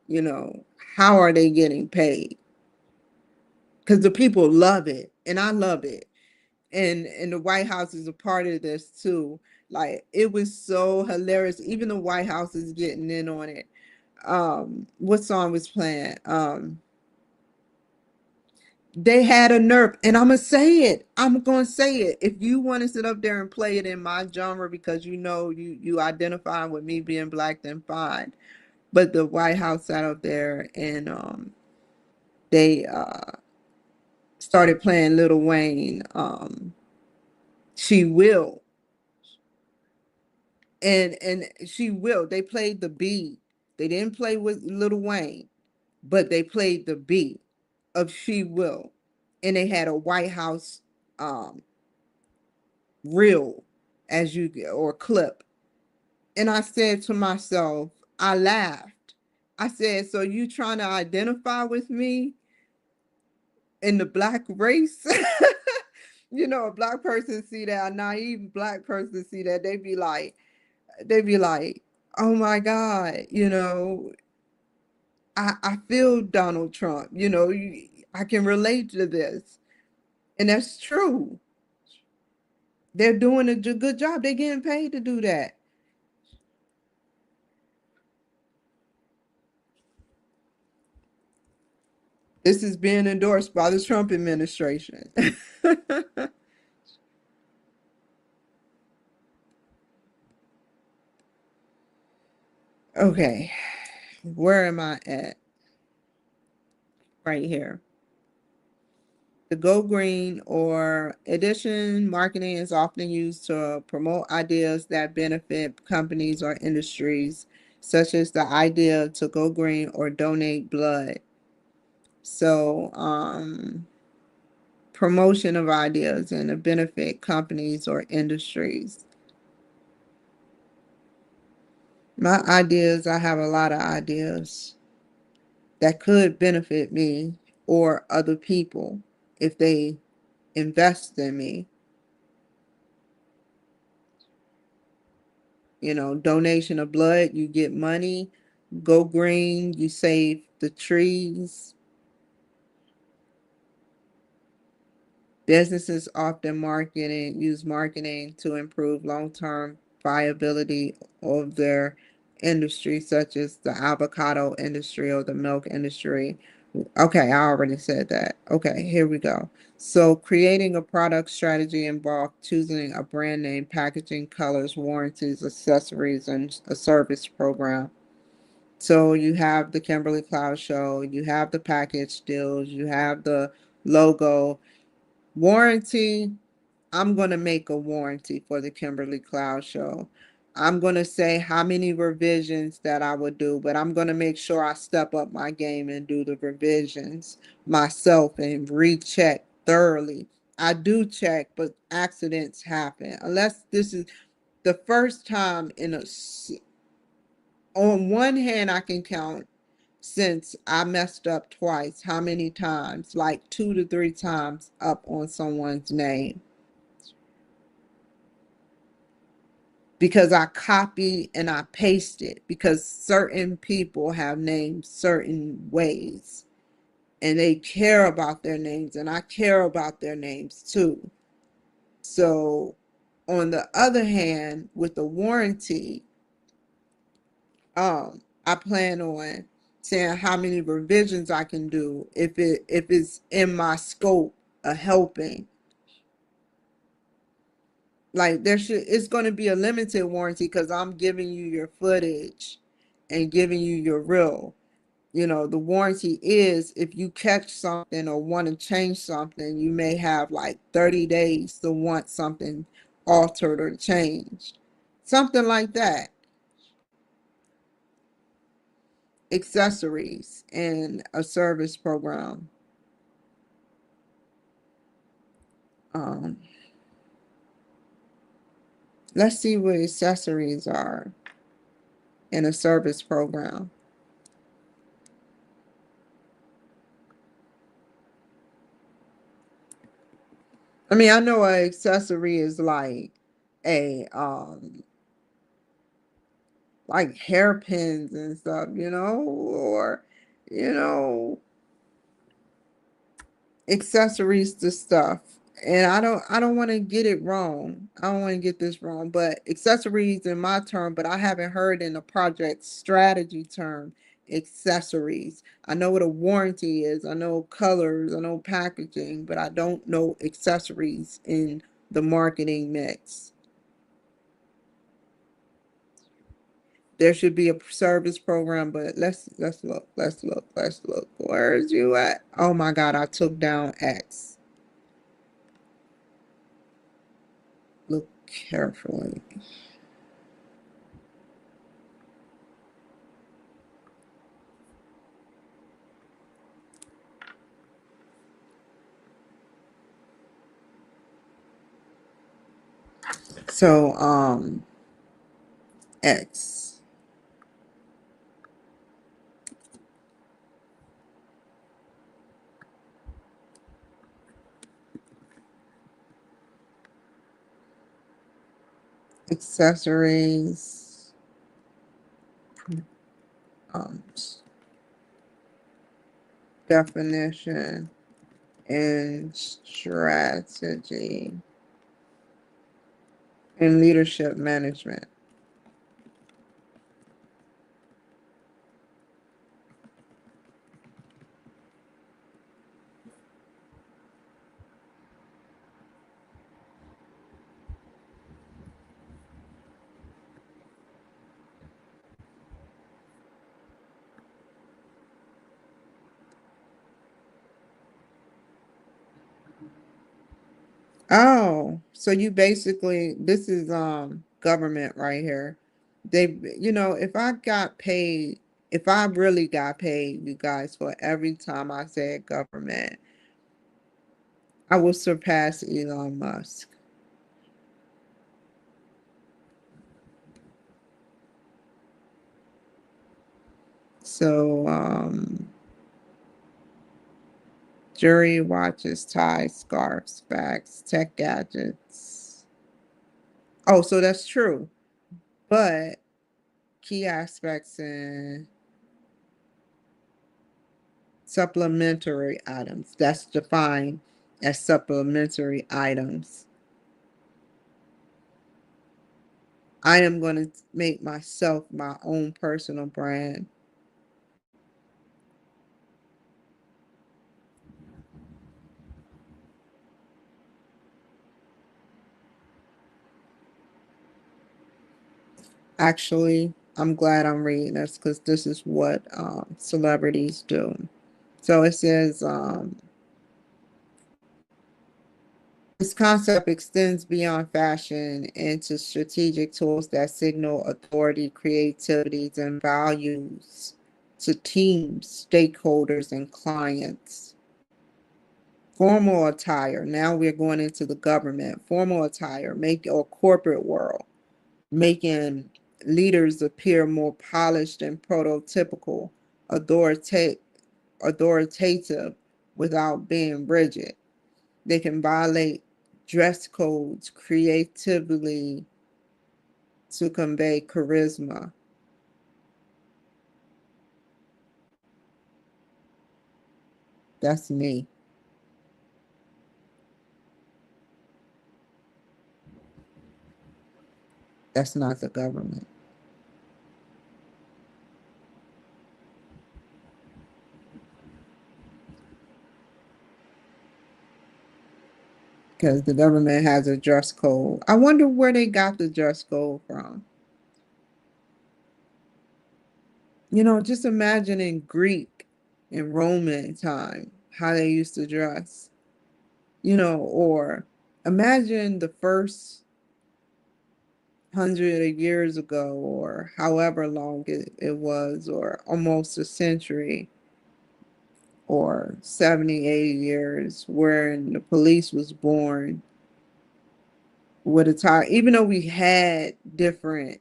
Speaker 1: you know, how are they getting paid? Because the people love it, and I love it. And the White House is a part of this too. Like, it was so hilarious. Even the White House is getting in on it. What song was playing? They had a nerve, and I'm gonna say it. I'm gonna say it. If you want to sit up there and play it in my genre because you identify with me being black, then fine. But the White House sat up there and they started playing Lil Wayne. She Will, and She Will. They played the beat. They didn't play with Lil Wayne, but they played the beat of She Will, and they had a White House um reel, as you, or clip. And I said to myself, I laughed. I said, so you trying to identify with me in the black race? A black person see that, a naive black person see that, they be like, oh my God, I feel Donald Trump, I can relate to this. And that's true. They're doing a good job. They're getting paid to do that. This is being endorsed by the Trump administration. Okay, where am I at? Right here. The go green or addition marketing is often used to promote ideas that benefit companies or industries, such as the idea to go green or donate blood. So, promotion of ideas and to benefit companies or industries. My ideas, I have a lot of ideas that could benefit me or other people if they invest in me. Donation of blood, you get money. Go green, you save the trees. Businesses often use marketing to improve long-term viability of their industry, such as the avocado industry or the milk industry. Okay, I already said that. Okay, here we go. So creating a product strategy involves choosing a brand name, packaging, colors, warranties, accessories, and a service program. So you have the Kimberly Cloud Show, you have the package deals, you have the logo. Warranty, I'm going to make a warranty for the Kimberly Cloud Show. I'm going to say how many revisions that I would do, but I'm going to make sure I step up my game and do the revisions myself and recheck thoroughly. I do check, but accidents happen. Unless this is the first time on one hand, I can count since I messed up twice, how many times? Like 2 to 3 times up on someone's name. Because I copy and I paste it because certain people have names certain ways and they care about their names and I care about their names too. So on the other hand, with the warranty, I plan on saying how many revisions I can do if it's in my scope of helping. Like it's going to be a limited warranty because I'm giving you your footage and giving you your reel. The warranty is if you catch something or want to change something, you may have like 30 days to want something altered or changed. Something like that. Accessories and a service program. Um, let's see what accessories are in a service program. I mean, I know an accessory is a like hairpins and stuff, or you know, accessories to stuff. And I don't want to get it wrong. I don't want to get this wrong, but accessories in my term, but I haven't heard in the project strategy term accessories. I know what a warranty is. I know colors, I know packaging, but I don't know accessories in the marketing mix. There should be a service program, but let's look. Where's you at? Oh my God, I took down X. Look carefully. So, X accessories, um, definition and strategy and leadership management. Oh, so you basically, this is government right here. They, if I got paid, if I really got paid, you guys, for every time I said government, I will surpass Elon Musk. So, jury watches, ties, scarves, bags, tech gadgets. Oh, so that's true. But key aspects in supplementary items. That's defined as supplementary items. I am going to make myself my own personal brand. Actually, I'm glad I'm reading this because this is what celebrities do. So it says this concept extends beyond fashion into strategic tools that signal authority, creativity, and values to teams, stakeholders, and clients. Formal attire. Now we're going into the government. Formal attire, make or corporate world, making leaders appear more polished and prototypical, authorita- authoritative without being rigid. They can violate dress codes creatively to convey charisma. That's me. That's not the government. Because the government has a dress code. I wonder where they got the dress code from. Just imagining Greek and Roman time, how they used to dress, or imagine the first 100 of years ago, or however long it was, or almost a century, or 70, 80 years, when the police was born with a tie, even though we had different,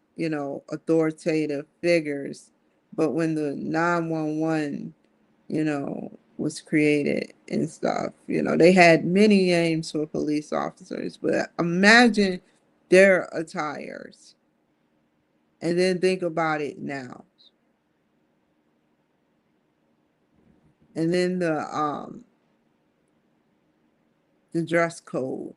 Speaker 1: authoritative figures, but when the 911, was created and stuff, they had many names for police officers, but imagine their attires and then think about it now. And then the dress code.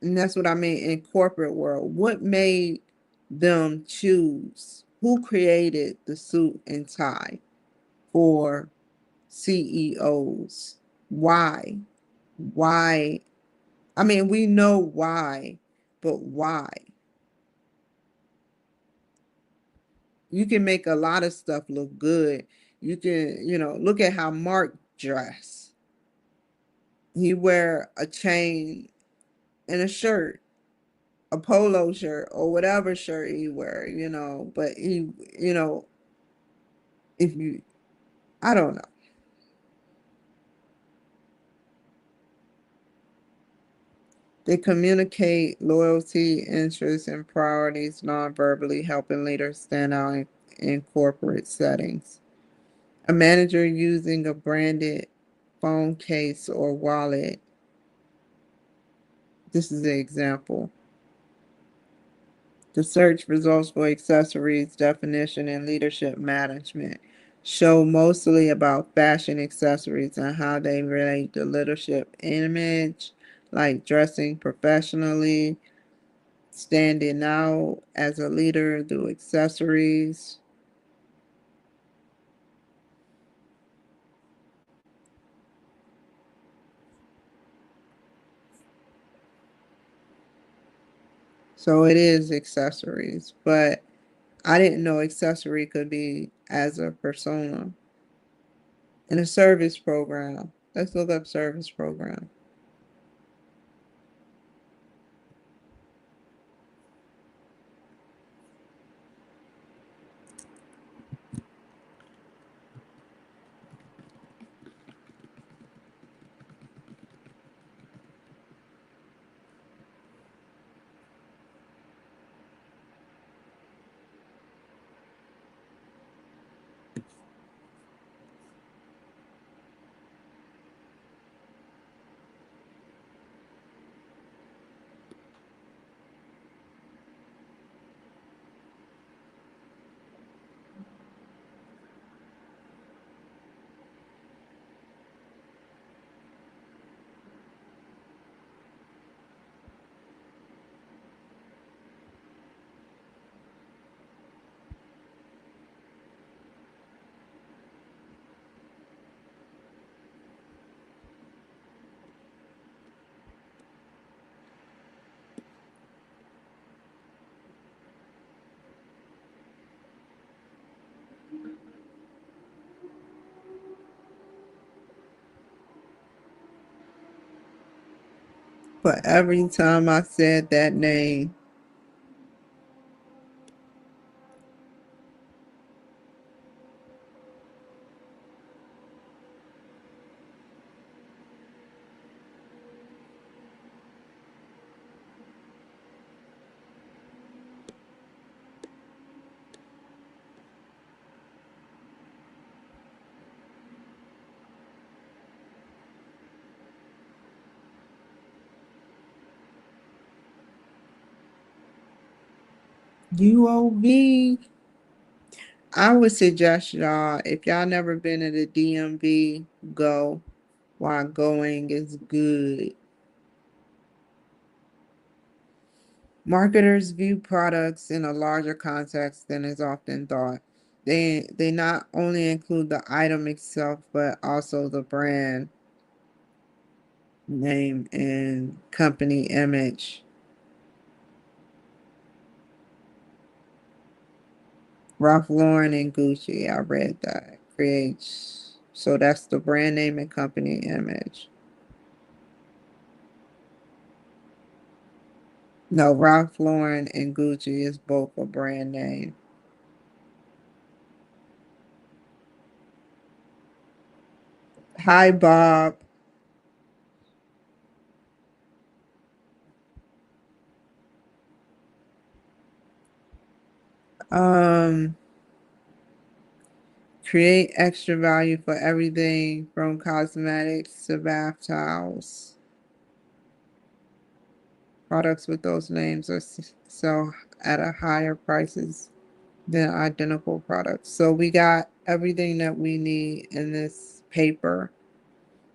Speaker 1: And that's what I mean in corporate world. What made them choose? Who created the suit and tie for CEOs? Why? Why? I mean, we know why, but why? You can make a lot of stuff look good. You can, look at how Mark dressed. He wear a chain and a shirt, a polo shirt or whatever shirt he wear, but he, if you, I don't know. They communicate loyalty, interests, and priorities non-verbally, helping leaders stand out in corporate settings. A manager using a branded phone case or wallet. This is an example. The search results for accessories, definition, and leadership management show mostly about fashion accessories and how they relate to leadership image, like dressing professionally, standing out as a leader through accessories. So it is accessories, but I didn't know accessory could be as a persona in a service program. Let's look up service program. But every time I said that name, UOV, I would suggest y'all, if y'all never been to the DMV, go while going is good. Marketers view products in a larger context than is often thought. They not only include the item itself, but also the brand name and company image. Ralph Lauren and Gucci, I read that. Creates, so that's the brand name and company image. No, Ralph Lauren and Gucci is both a brand name. Hi, Bob. Um, Create extra value for everything from cosmetics to bath towels. Products with those names are sell at a higher prices than identical products. So we got everything that we need in this paper.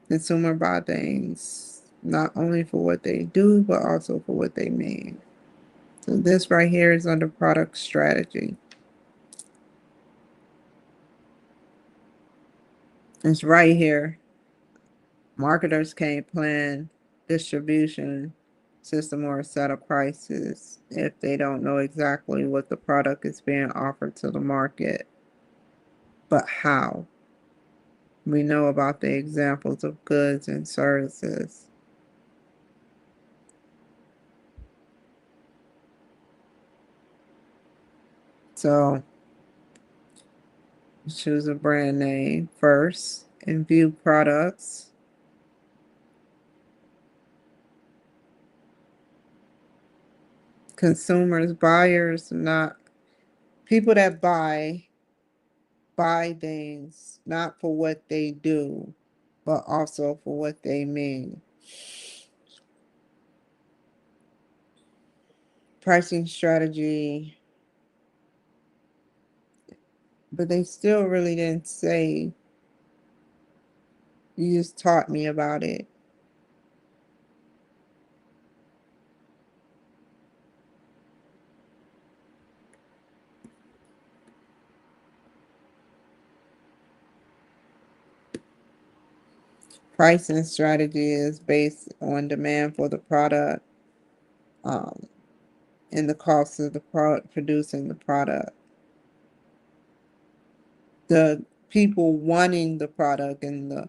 Speaker 1: Consumer buy things not only for what they do, but also for what they mean. So this right here is under product strategy. It's right here. Marketers can't plan distribution system or set of prices if they don't know exactly what the product is being offered to the market. But how? We know about the examples of goods and services. So choose a brand name first and view products. Consumers, buyers, not people that buy things not for what they do, but also for what they mean. Pricing strategy, but they still really didn't say, you just taught me about it. Pricing strategy is based on demand for the product, um, and the cost of the product producing the product. The people wanting the product and the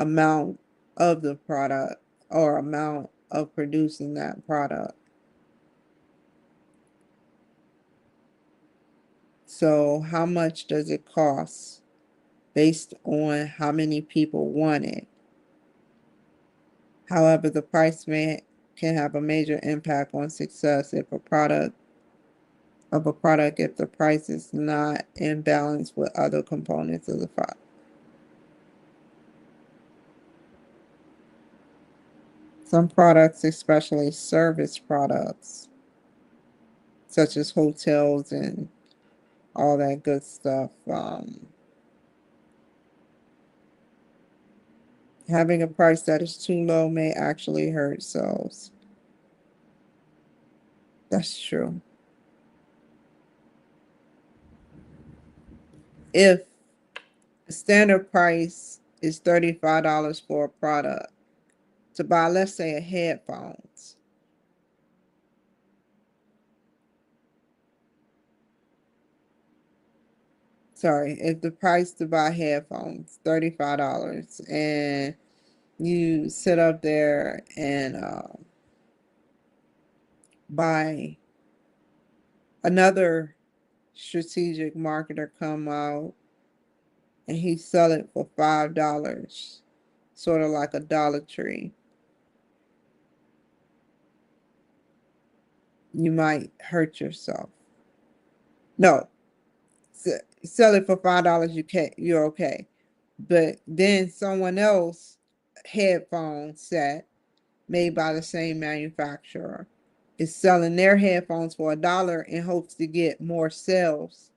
Speaker 1: amount of the product or amount of producing that product. So how much does it cost based on how many people want it? However, the price can have a major impact on success if a product if the price is not in balance with other components of the product. Some products, especially service products, such as hotels and all that good stuff, having a price that is too low may actually hurt sales. That's true. If the standard price is $35 for a product to buy, let's say, a headphones, sorry, if the price to buy headphones $35 and you sit up there and buy, another strategic marketer come out and he sell it for $5, sort of like a Dollar Tree, you might hurt yourself. No, sell it for $5, you're okay. But then someone else headphone set made by the same manufacturer is selling their headphones for $1 in hopes to get more sales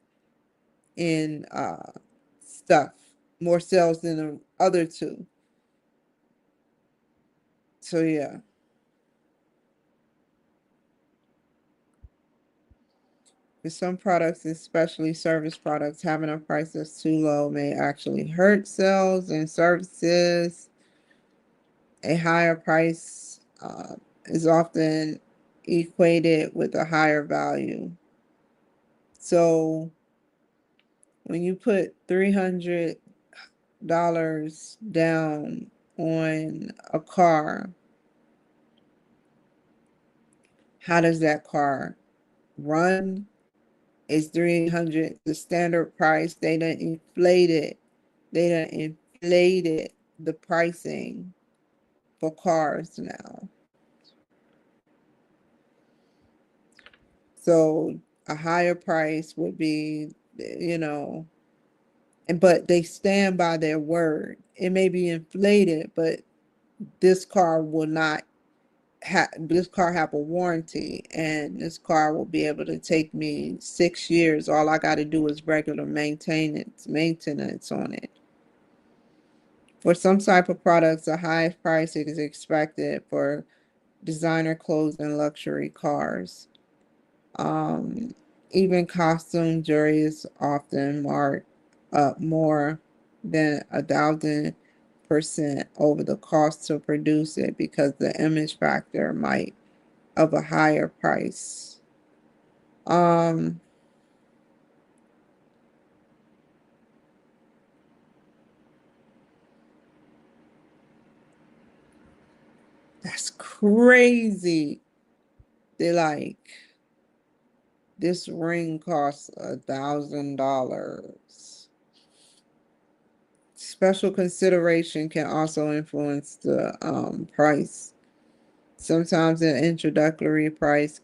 Speaker 1: in stuff, more sales than the other two. So yeah. For some products, especially service products, having a price that's too low may actually hurt sales and services. A higher price is often equated with a higher value. So when you put $300 down on a car, how does that car run? Is 300 the standard price? They done inflated. They done inflated the pricing for cars now. So a higher price would be, you know, but they stand by their word. It may be inflated, but this car will not this car have a warranty, and this car will be able to take me 6 years. All I got to do is regular maintenance on it. For some type of products, a high price is expected for designer clothes and luxury cars. Um, Even costume jewelry is often marked up more than 1,000% over the cost to produce it because the image factor might of a higher price. Um, that's crazy. They're like, this ring costs $1,000. Special consideration can also influence the price. Sometimes an introductory price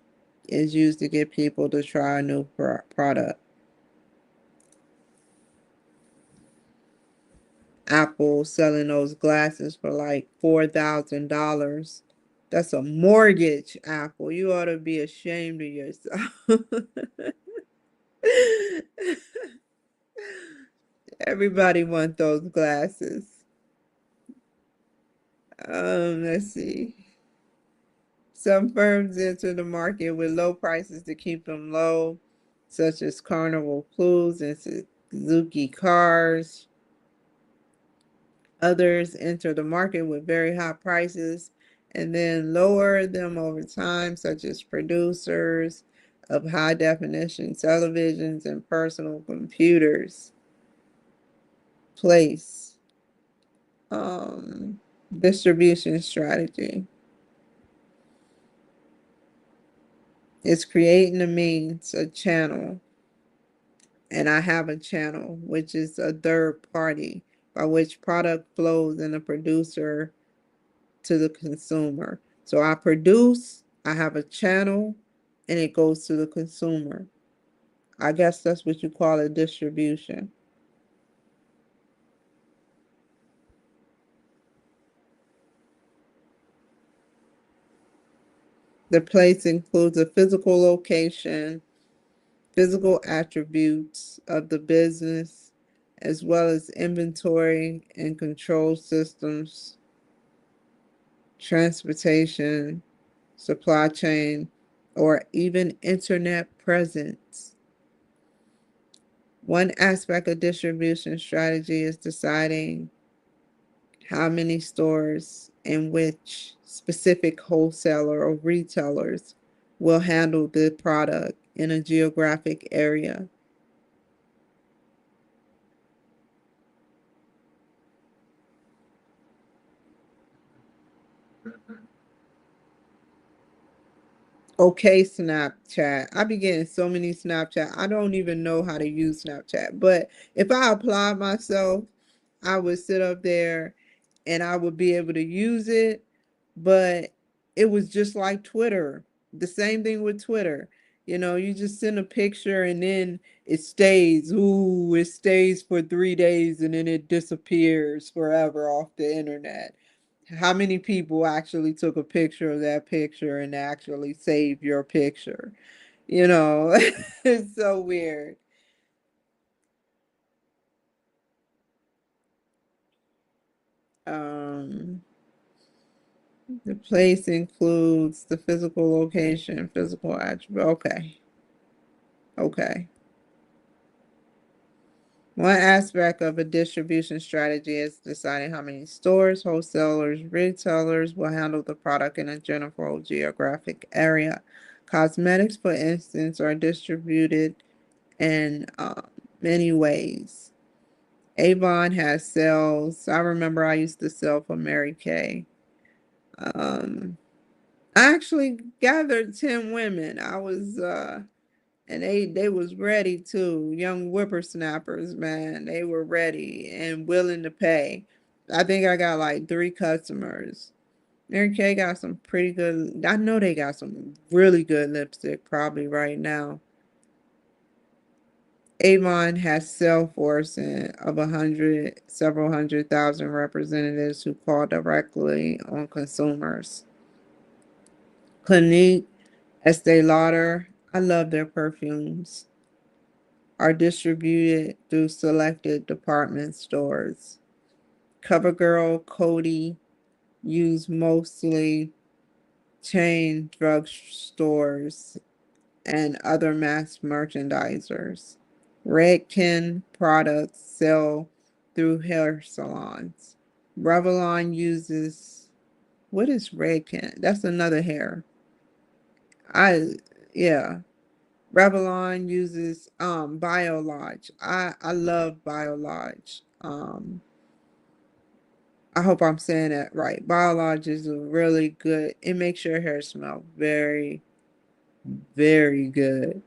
Speaker 1: is used to get people to try a new product. Apple selling those glasses for like $4,000. That's a mortgage, Apple. You ought to be ashamed of yourself. Everybody wants those glasses. Let's see. Some firms enter the market with low prices to keep them low, such as Carnival Cruise and Suzuki Cars. Others enter the market with very high prices and then lower them over time, such as producers of high definition televisions and personal computers. Place. Um, Distribution strategy. It's creating a means, a channel, and I have a channel, which is a third party by which product flows in a producer to the consumer. So I produce, I have a channel, and it goes to the consumer. I guess that's what you call a distribution. The place includes a physical location, physical attributes of the business, as well as inventory and control systems, transportation, supply chain, or even internet presence. One aspect of distribution strategy is deciding how many stores and which specific wholesaler or retailers will handle the product in a geographic area. Okay, Snapchat. I be getting so many Snapchat. I don't even know how to use Snapchat. But if I apply myself, I would sit up there and I would be able to use it. But it was just like Twitter. The same thing with Twitter. You know, you just send a picture and then it stays. Ooh, it stays for 3 days and then it disappears forever off the internet. How many people actually took a picture of that picture and actually saved your picture? You know, it's so weird. Um, the place includes the physical location, physical attribute. Okay, okay. One aspect of a distribution strategy is deciding how many stores, wholesalers, retailers will handle the product in a general geographic area. Cosmetics, for instance, are distributed in many ways. Avon has sales. I remember I used to sell for Mary Kay. Um, I actually gathered 10 women. I was and they was ready too. Young whippersnappers, man. They were ready and willing to pay. I think I got like 3 customers. Mary Kay got some pretty good. I know they got some really good lipstick probably right now. Avon has sales force of 100, several 100,000 representatives who call directly on consumers. Clinique, Estee Lauder, I love their perfumes, are distributed through selected department stores. CoverGirl, Coty use mostly chain drug stores and other mass merchandisers. Redken products sell through hair salons. Revlon uses, what is Redken? That's another hair. I yeah. Revlon uses Biolodge. I love Biolodge. I hope I'm saying that right. Biolodge is a really good. It makes your hair smell very, very good.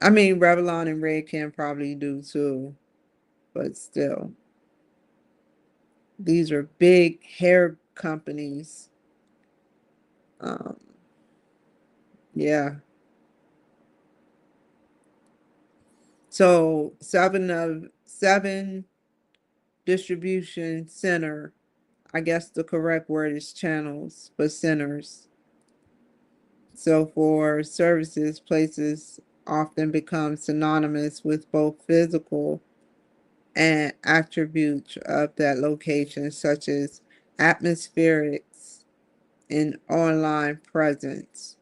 Speaker 1: I mean, Revlon and Redken probably do too, but still, these are big hair companies. Um, yeah. So seven distribution center. I guess the correct word is channels, but centers. So for services, places often become synonymous with both physical and attributes of that location, such as atmospherics and online presence.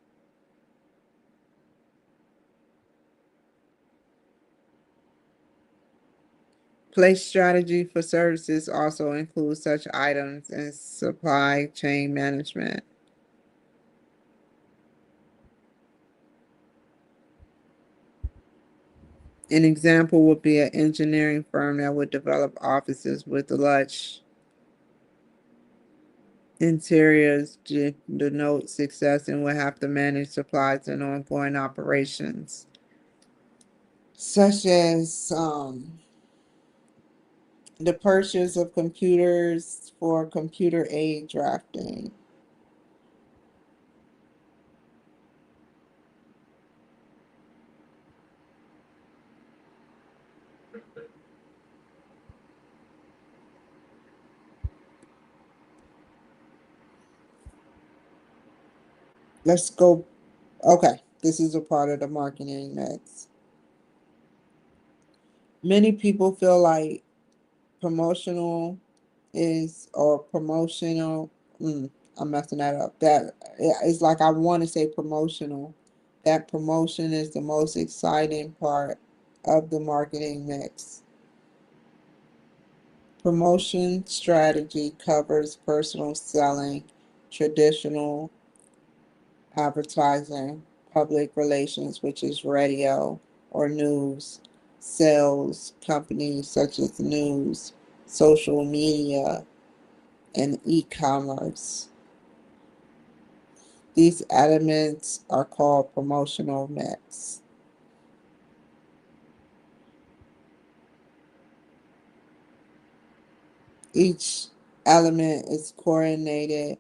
Speaker 1: Place strategy for services also includes such items as supply chain management. An example would be an engineering firm that would develop offices with lush interiors to denote success and would have to manage supplies and ongoing operations, such as the purchase of computers for computer aid drafting. Let's go. Okay, this is a part of the marketing mix. Many people feel like promotional is or promotional. I'm messing that up. That it's like I want to say promotional. That promotion is the most exciting part of the marketing mix. Promotion strategy covers personal selling, traditional advertising, public relations, which is radio or news, sales, companies such as news, social media, and e-commerce. These elements are called promotional mix. Each element is coordinated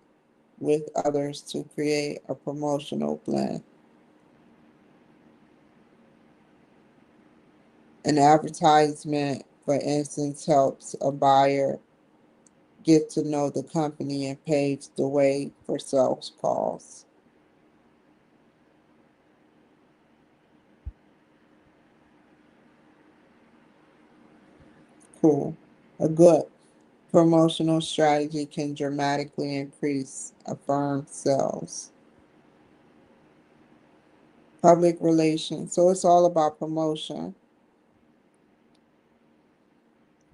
Speaker 1: with others to create a promotional blend. An advertisement, for instance, helps a buyer get to know the company and paves the way for sales calls. Cool. A good promotional strategy can dramatically increase a firm's sales. Public relations. So it's all about promotion.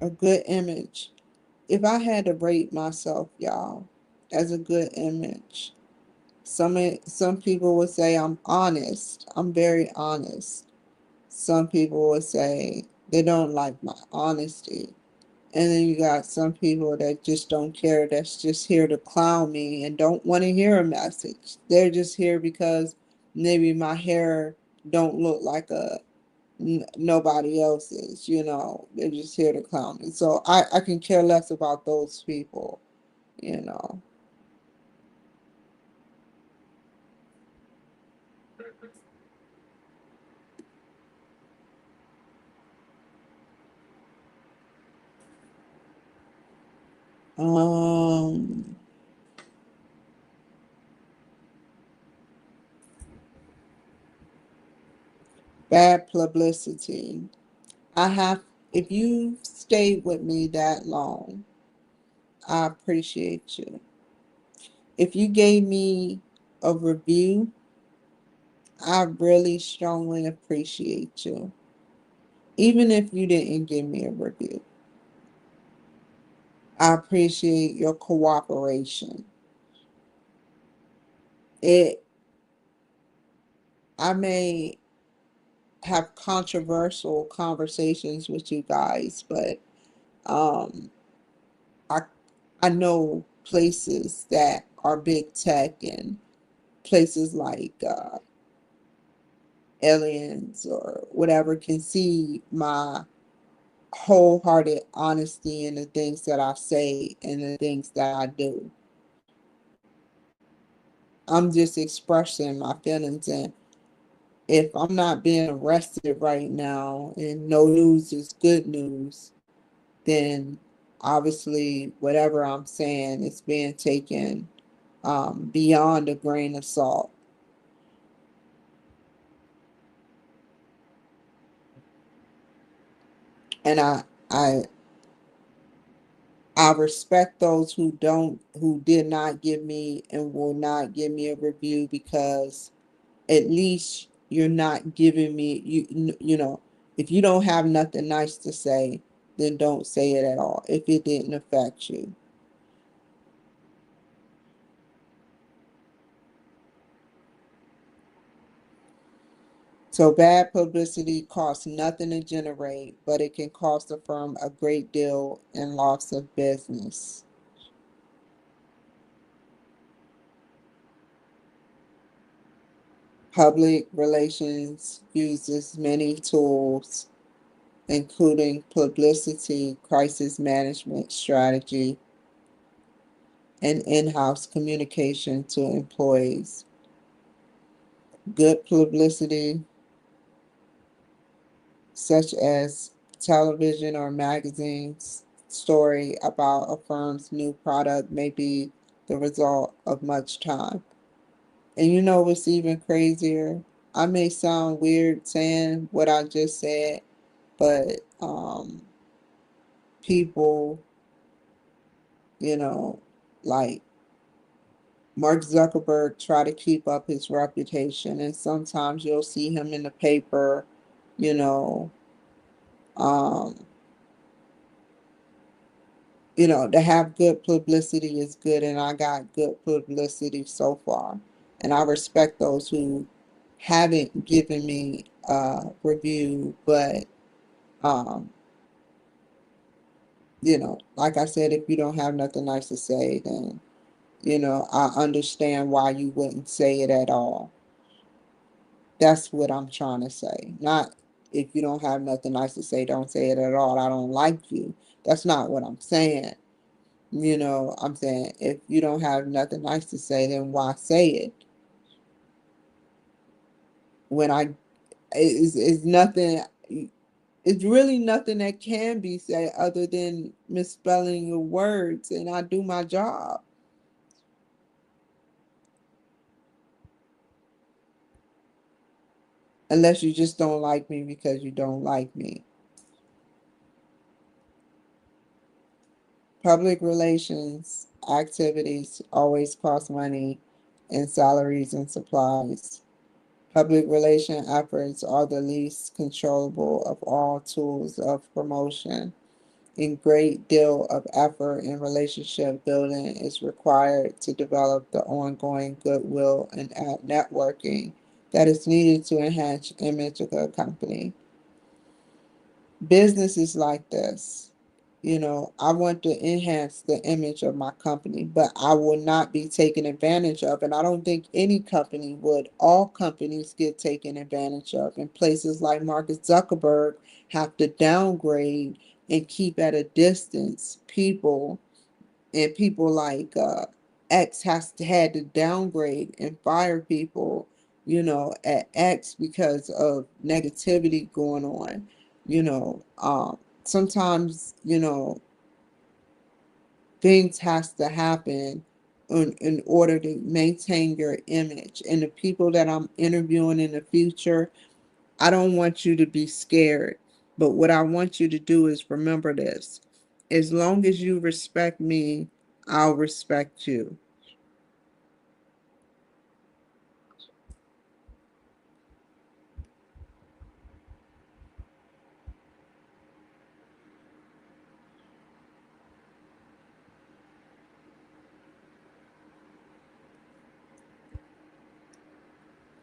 Speaker 1: A good image. If I had to rate myself, y'all, as a good image, some people would say I'm honest. I'm very honest. Some people would say they don't like my honesty. And then you got some people that just don't care, that's just here to clown me and don't want to hear a message. They're just here because maybe my hair don't look like nobody else's, They're just here to clown me. So I can care less about those people, you know. Um, Bad publicity. I have, if you stayed with me that long, I appreciate you. If you gave me a review, I really strongly appreciate you. Even if you didn't give me a review, I appreciate your cooperation. It, I may have controversial conversations with you guys, but um, I, I know places that are big tech and places like aliens or whatever can see my wholehearted honesty in the things that I say and the things that I do. I'm just expressing my feelings, and if I'm not being arrested right now and no news is good news, then obviously whatever I'm saying is being taken beyond a grain of salt. And I I respect those who did not give me and will not give me a review, because at least you're not giving me if you don't have nothing nice to say, then don't say it at all if it didn't affect you. So bad publicity costs nothing to generate, but it can cost a firm a great deal in loss of business. Public relations uses many tools, including publicity, crisis management strategy, and in-house communication to employees. Good publicity, such as television or magazines story about a firm's new product, may be the result of much time. And you know what's even crazier? I may sound weird saying what I just said, but people, you know, like Mark Zuckerberg try to keep up his reputation, and sometimes you'll see him in the paper, you know, um, to have good publicity is good, and I got good publicity so far. And I respect those who haven't given me a review, but um, like I said, if you don't have nothing nice to say, then I understand why you wouldn't say it at all. That's what I'm trying to say. Not if you don't have nothing nice to say, don't say it at all. I don't like you. That's not what I'm saying. I'm saying if you don't have nothing nice to say, then why say it? When it's nothing, it's really nothing that can be said other than misspelling your words, and I do my job. Unless you just don't like me because you don't like me. Public relations activities always cost money in salaries and supplies. Public relation efforts are the least controllable of all tools of promotion. A great deal of effort in relationship building is required to develop the ongoing goodwill and networking that is needed to enhance the image of a company. Business is like this. I want to enhance the image of my company, but I will not be taken advantage of. And I don't think any company would. All companies get taken advantage of. And places like Marcus Zuckerberg have to downgrade and keep at a distance people, and people like X had to downgrade and fire people, at X because of negativity going on. Sometimes things has to happen in order to maintain your image. And the people that I'm interviewing in the future, I don't want you to be scared. But what I want you to do is remember this. As long as you respect me, I'll respect you.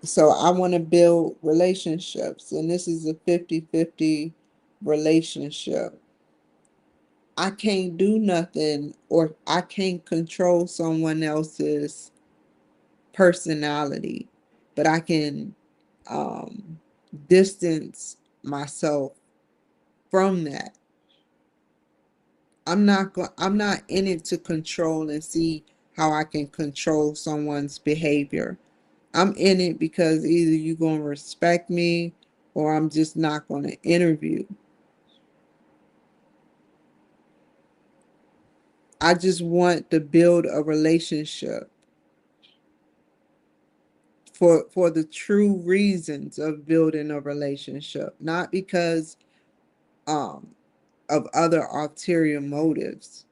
Speaker 1: So I want to build relationships, and this is a 50-50 relationship. I can't do nothing, or I can't control someone else's personality, but I can um, distance myself from that. I'm not in it to control and see how I can control someone's behavior. I'm in it because either you're going to respect me or I'm just not going to interview. I just want to build a relationship for the true reasons of building a relationship, not because um of other ulterior motives.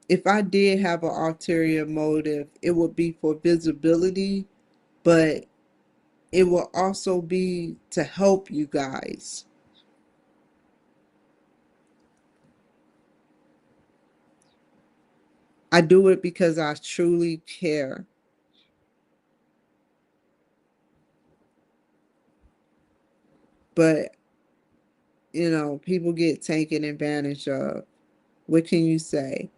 Speaker 1: If I did have an ulterior motive, it would be for visibility, but it will also be to help you guys. I do it because I truly care. but people get taken advantage of. What can you say?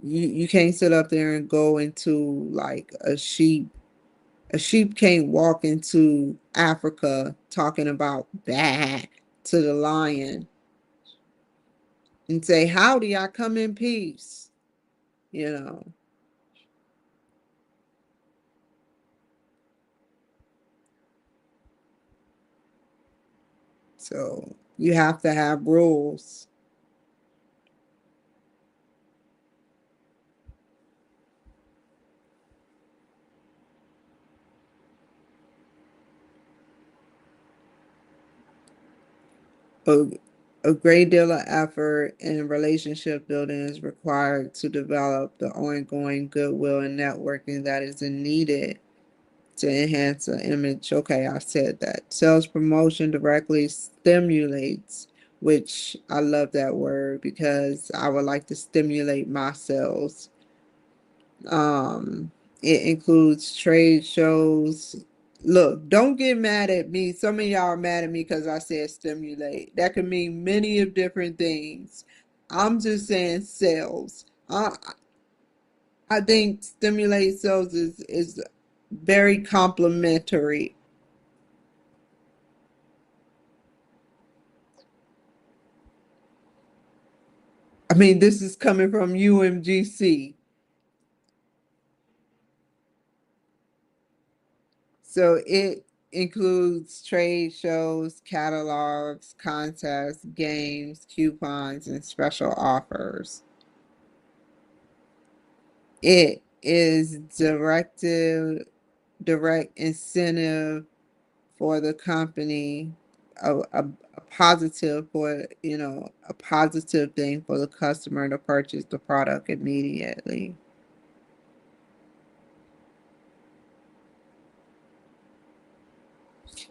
Speaker 1: You can't sit up there and go into like a sheep. A sheep can't walk into Africa talking about that to the lion and say, "Howdy, I come in peace." You know. So you have to have rules. A, a great deal of effort and relationship building is required to develop the ongoing goodwill and networking that is needed to enhance an image. Okay, I said that. Sales promotion directly stimulates, which I love that word because I would like to stimulate my sales. Um, it includes trade shows. Look, don't get mad at me. Some of y'all are mad at me because I said stimulate. That could mean many of different things. I'm just saying sales. I think stimulate sales is very complimentary. I mean, this is coming from UMGC. So it includes trade shows, catalogs, contests, games, coupons, and special offers. It is direct incentive for the company, a positive for, a positive thing for the customer to purchase the product immediately.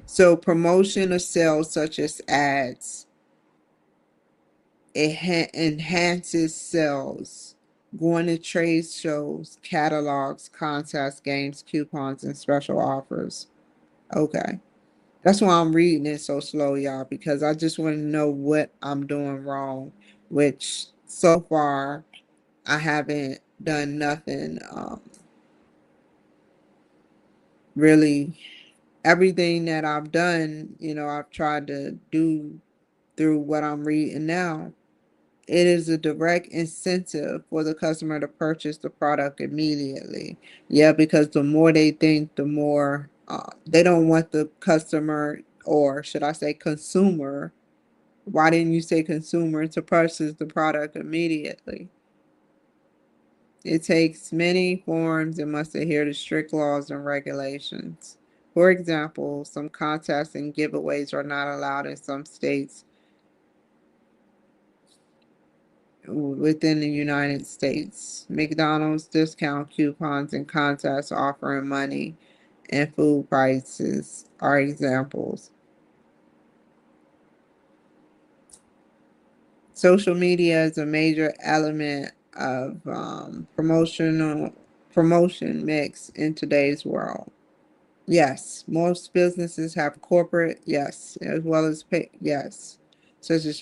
Speaker 1: So promotion of sales such as ads, it enhances sales. Going to trade shows, catalogs, contests, games, coupons, and special offers. Okay. That's why I'm reading it so slow, y'all, because I just want to know what I'm doing wrong, which so far I haven't done nothing. Really, everything that I've done, I've tried to do through what I'm reading now. It is a direct incentive for the customer to purchase the product immediately. Yeah, because the more they think, the more they don't want the customer, or should I say consumer. Why didn't you say consumer to purchase the product immediately? It takes many forms and must adhere to strict laws and regulations. For example, some contests and giveaways are not allowed in some states within the United States. McDonald's discount coupons and contests offering money and food prices are examples. Social media is a major element of promotion mix in today's world. Yes, most businesses have corporate, yes, as well as pay, yes, such as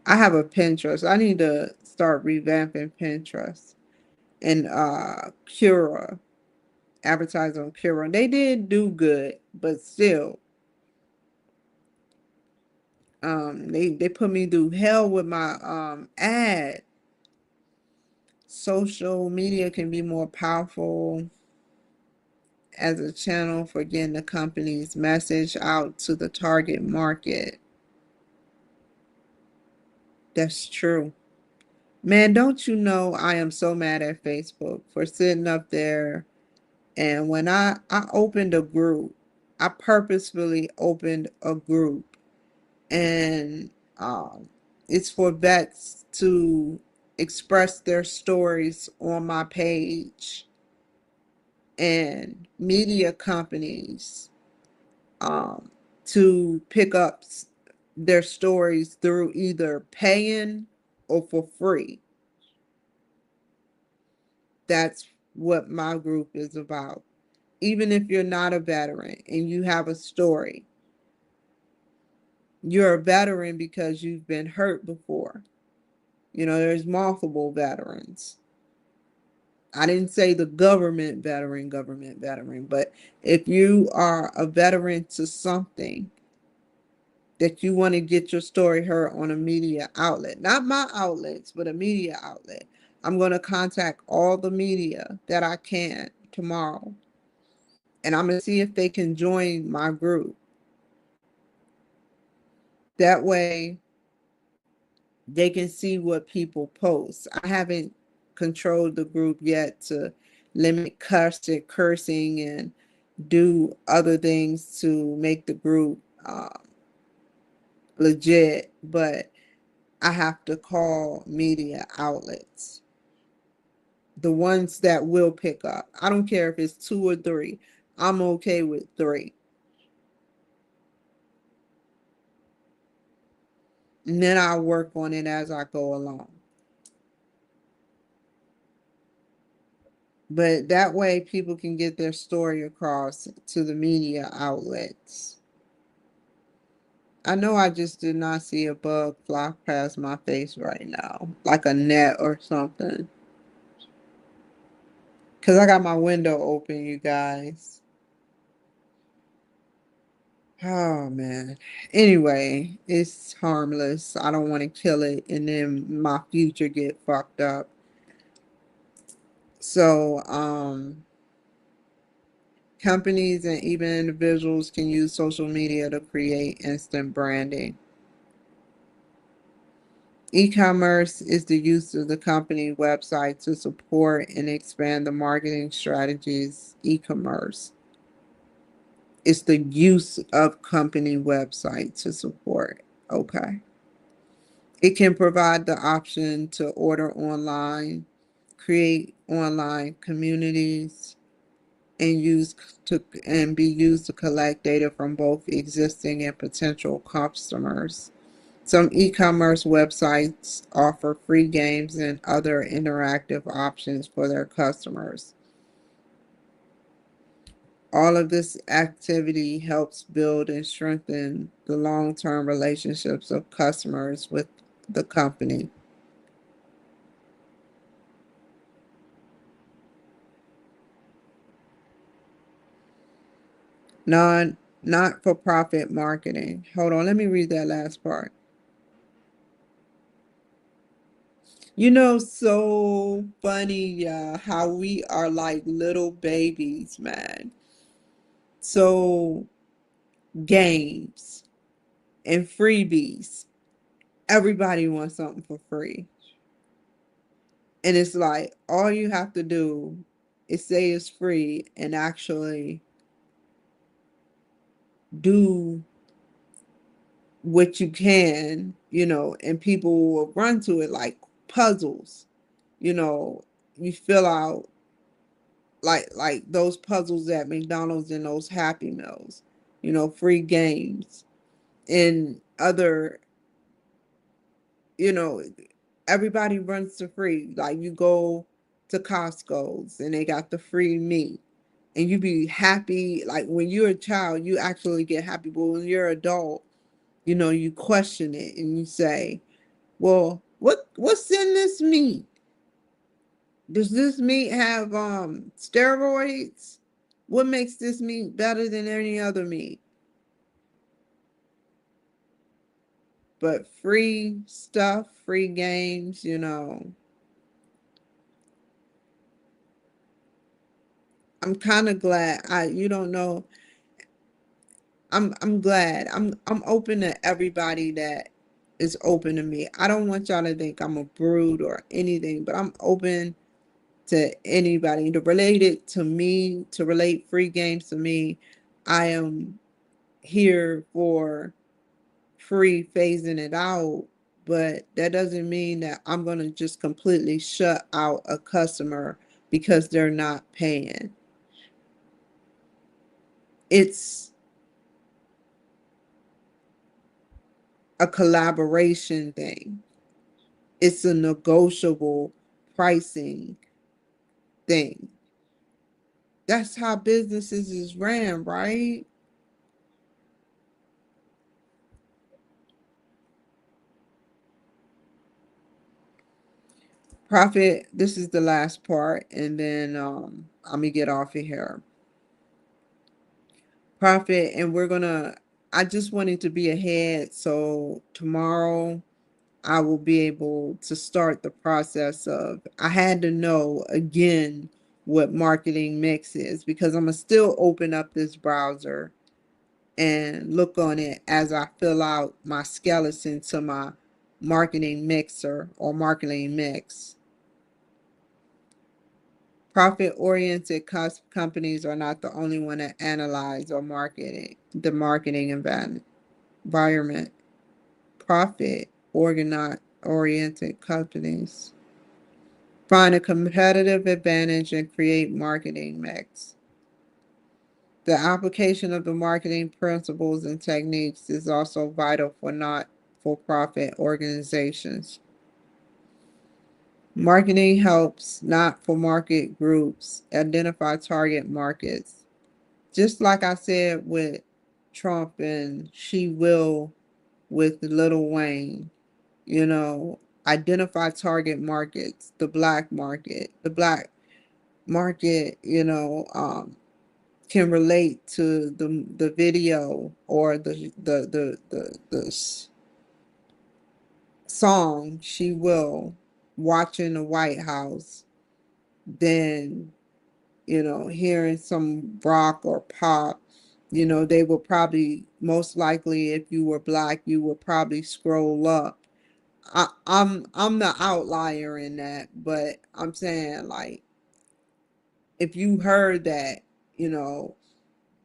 Speaker 1: I have a Pinterest. I need to start revamping Pinterest and Cura, advertise on Cura. They did do good, but still, they put me through hell with my ad. Social media can be more powerful as a channel for getting the company's message out to the target market. That's true. Man, don't you know I am so mad at Facebook for sitting up there, and when I opened a group, I purposefully opened a group, and it's for vets to express their stories on my page, and media companies um, to pick up their stories through either paying or for free. That's what my group is about. Even if you're not a veteran and you have a story, You're a veteran because you've been hurt before. There's multiple veterans. I didn't say the government veteran, but if you are a veteran to something that you want to get your story heard on a media outlet, not my outlets, but a media outlet, I'm going to contact all the media that I can tomorrow, and I'm going to see if they can join my group. That way they can see what people post. I haven't controlled the group yet to limit cursing and do other things to make the group legit, but I have to call media outlets, the ones that will pick up. I don't care if it's 2 or 3. I'm okay with 3. And then I'll work on it as I go along. But that way people can get their story across to the media outlets. I know I just did not see a bug fly past my face right now, like a net or something. Because I got my window open, you guys. Oh, man. Anyway, it's harmless. I don't want to kill it and then my future get fucked up. So, companies and even individuals can use social media to create instant branding. E-commerce is the use of the company website to support and expand the marketing strategies. E-commerce is the use of company website to support. Okay. It can provide the option to order online, create online communities, and be used to collect data from both existing and potential customers. Some e-commerce websites offer free games and other interactive options for their customers. All of this activity helps build and strengthen the long-term relationships of customers with the company. Non Not-for-profit marketing. Hold on, let me read that last part. So funny, yeah, how we are like little babies, man. So games and freebies. Everybody wants something for free. And it's like all you have to do is say it's free and actually do what you can, and people will run to it like puzzles. You know, you fill out like those puzzles at McDonald's and those Happy Meals, free games and other, you know, everybody runs to free. Like you go to Costco's and they got the free meat and you be happy. Like when you're a child, you actually get happy. But when you're an adult, you question it and you say, well, what's in this meat? Does this meat have steroids? What makes this meat better than any other meat? But free stuff, free games, I'm kind of glad. You don't know. I'm glad. I'm open to everybody that is open to me. I don't want y'all to think I'm a brood or anything, but I'm open to anybody to relate it to me, to relate free games to me. I am here for free phasing it out, but that doesn't mean that I'm going to just completely shut out a customer because they're not paying. It's a collaboration thing. It's a negotiable pricing thing. That's how businesses is ran, right? Profit, this is the last part, and then I'm gonna get off of here. Profit, and I just wanted to be ahead, so tomorrow I will be able to start the process of, I had to know again what marketing mix is, because I'm gonna still open up this browser and look on it as I fill out my skeleton to my marketing mixer or marketing mix. Profit-oriented companies are not the only one that analyze or marketing the marketing environment. Profit-oriented companies find a competitive advantage and create marketing mix. The application of the marketing principles and techniques is also vital for not-for-profit organizations. Marketing helps not-for-market groups identify target markets. Just like I said with Trump and She Will with Lil Wayne, identify target markets, the black market. The black market, can relate to the video or the song She Will watching the White House than hearing some rock or pop. They will probably, most likely, if you were black, you would probably scroll up. I'm the outlier in that, but I'm saying, like, if you heard that, you know,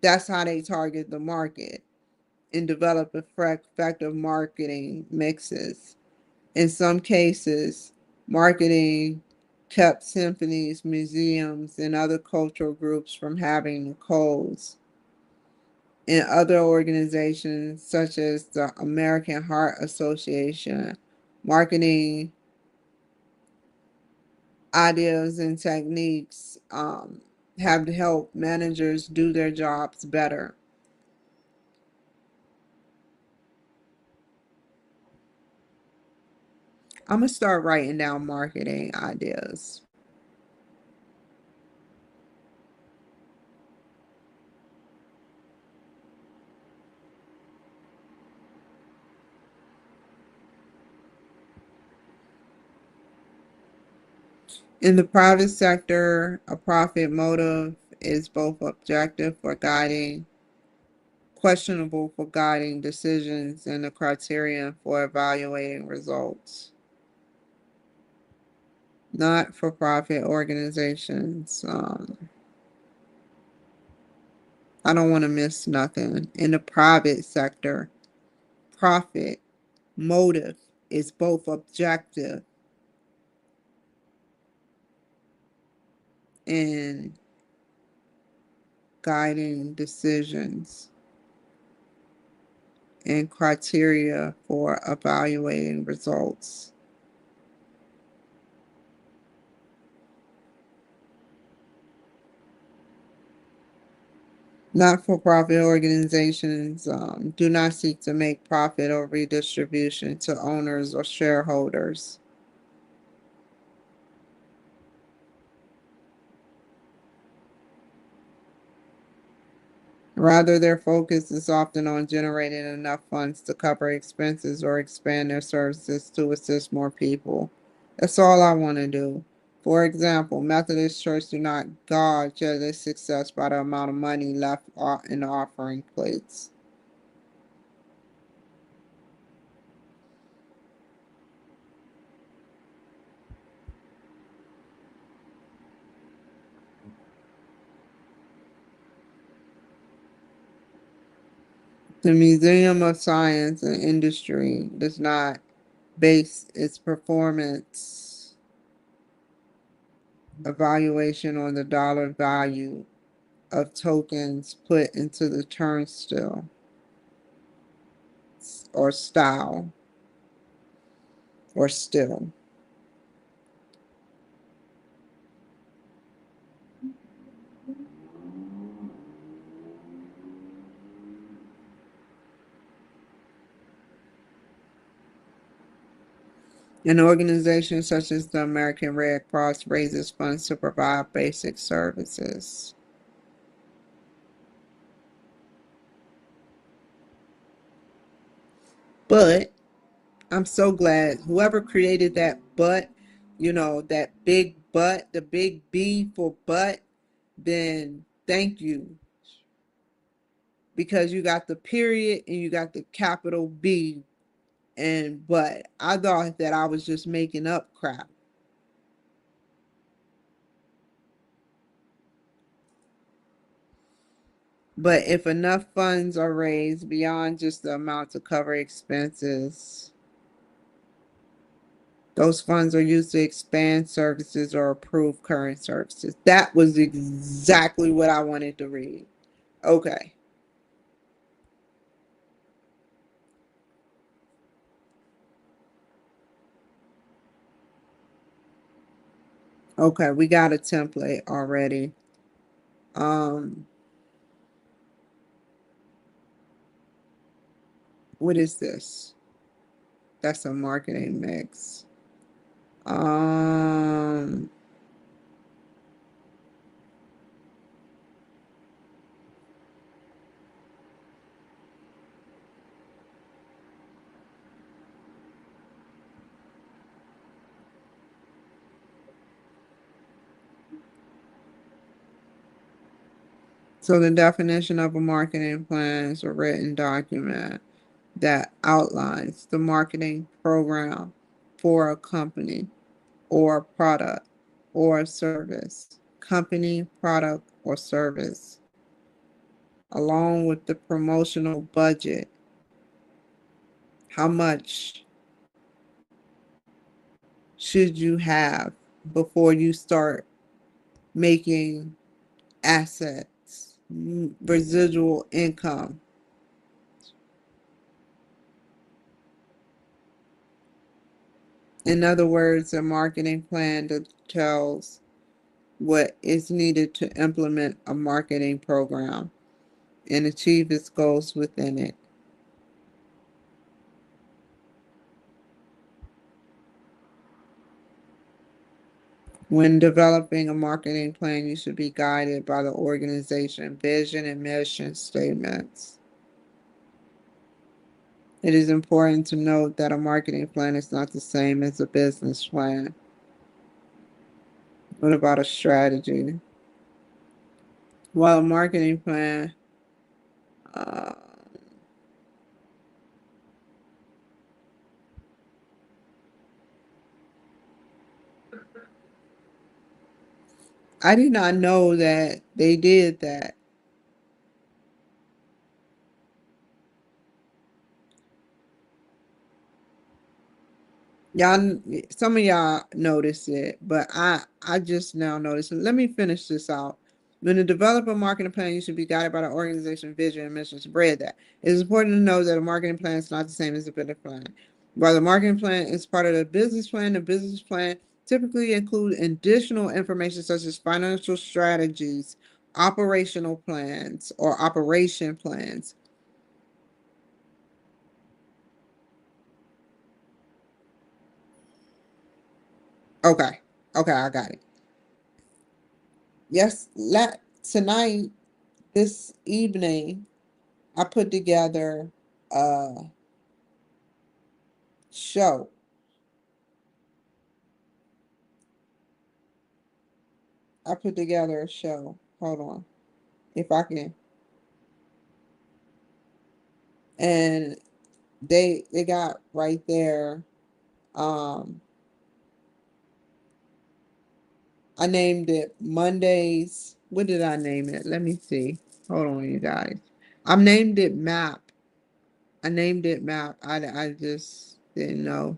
Speaker 1: that's how they target the market and develop effective marketing mixes. In some cases, marketing kept symphonies, museums, and other cultural groups from having the codes. In other organizations, such as the American Heart Association, marketing ideas and techniques have helped managers do their jobs better. I'm going to start writing down marketing ideas. In the private sector, a profit motive is both objective for guiding, questionable for guiding decisions, and a criterion for evaluating results. Not for profit organizations. I don't want to miss nothing. In the private sector, profit motive is both objective and guiding decisions and criteria for evaluating results. Not-for-profit organizations do not seek to make profit or redistribution to owners or shareholders. Rather, their focus is often on generating enough funds to cover expenses or expand their services to assist more people. That's all I want to do. For example, Methodist Church do not gauge their success by the amount of money left in the offering plates. The Museum of Science and Industry does not base its performance evaluation on the dollar value of tokens put into the turnstile or style or still. An organization such as the American Red Cross raises funds to provide basic services. But I'm so glad whoever created that but, that big but, the big B for but, then thank you. Because you got the period and you got the capital B and but. I thought that I was just making up crap. But if enough funds are raised beyond just the amount to cover expenses, those funds are used to expand services or improve current services. That was exactly what I wanted to read. Okay. Okay, we got a template already. Um, what is this? That's a marketing mix. Um, so the definition of a marketing plan is a written document that outlines the marketing program for a company or product or service. Company, product, or service, along with the promotional budget. How much should you have before you start making assets, residual income? In other words, a marketing plan that tells what is needed to implement a marketing program and achieve its goals within it. When developing a marketing plan, you should be guided by the organization vision and mission statements. It is important to note that a marketing plan is not the same as a business plan. What about a strategy? Well, a marketing plan, uh, I did not know that they did that. Y'all, some of y'all noticed it, but I just now noticed it. Let me finish this out. When you develop a marketing plan, you should be guided by the organization vision and mission. Spread that. It is important to know that a marketing plan is not the same as a business plan. While the marketing plan is part of the business plan typically include additional information such as financial strategies, operational plans, or operation plans. Okay, okay, I got it. Yes, tonight, this evening, I put together a show. I put together a show. Hold on, if I can. And they got right there. Um, I named it Mondays. What did I name it? Let me see. Hold on, you guys. I named it Map. I named it Map. I just didn't know.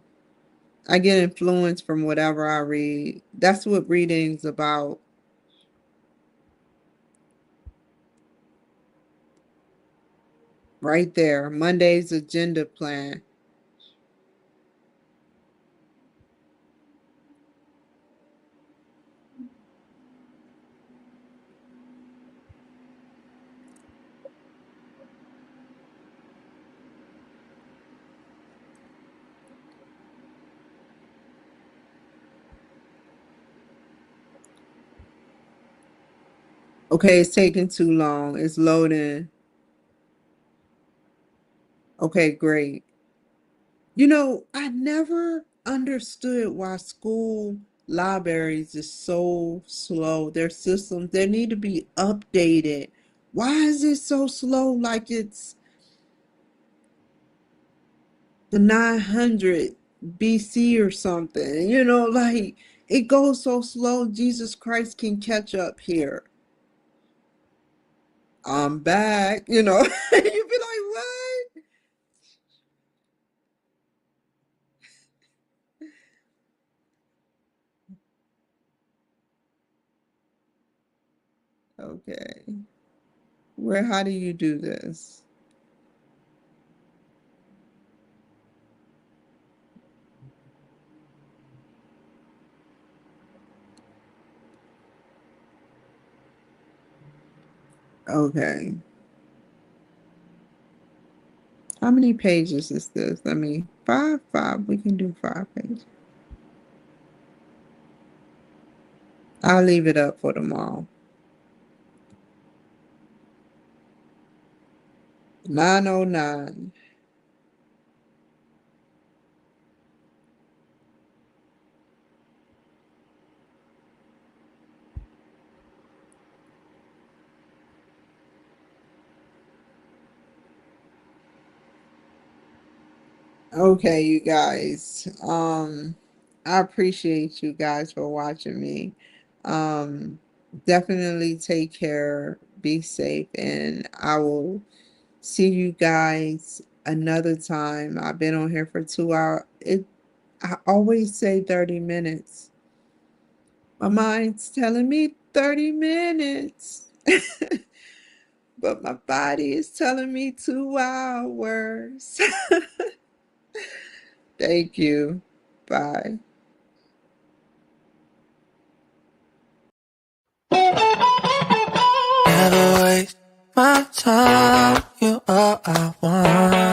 Speaker 1: I get influence from whatever I read. That's what reading's about. Right there. Monday's agenda plan. Okay, it's taking too long. It's loading. Okay, great. I never understood why school libraries is so slow. Their systems, they need to be updated. Why is it so slow? Like it's the 900 BC or something. Like it goes so slow. Jesus Christ can catch up here. I'm back. You'd be like, what? Okay. How do you do this? Okay. How many pages is this? Five, five. We can do 5 pages. I'll leave it up for tomorrow. 909. Okay, you guys. I appreciate you guys for watching me. Um, Definitely take care, be safe, and I will see you guys another time. I've been on here for 2 hours. I always say 30 minutes. My mind's telling me 30 minutes. But my body is telling me 2 hours. Thank you. Bye.
Speaker 2: Never waste my time, you all I want.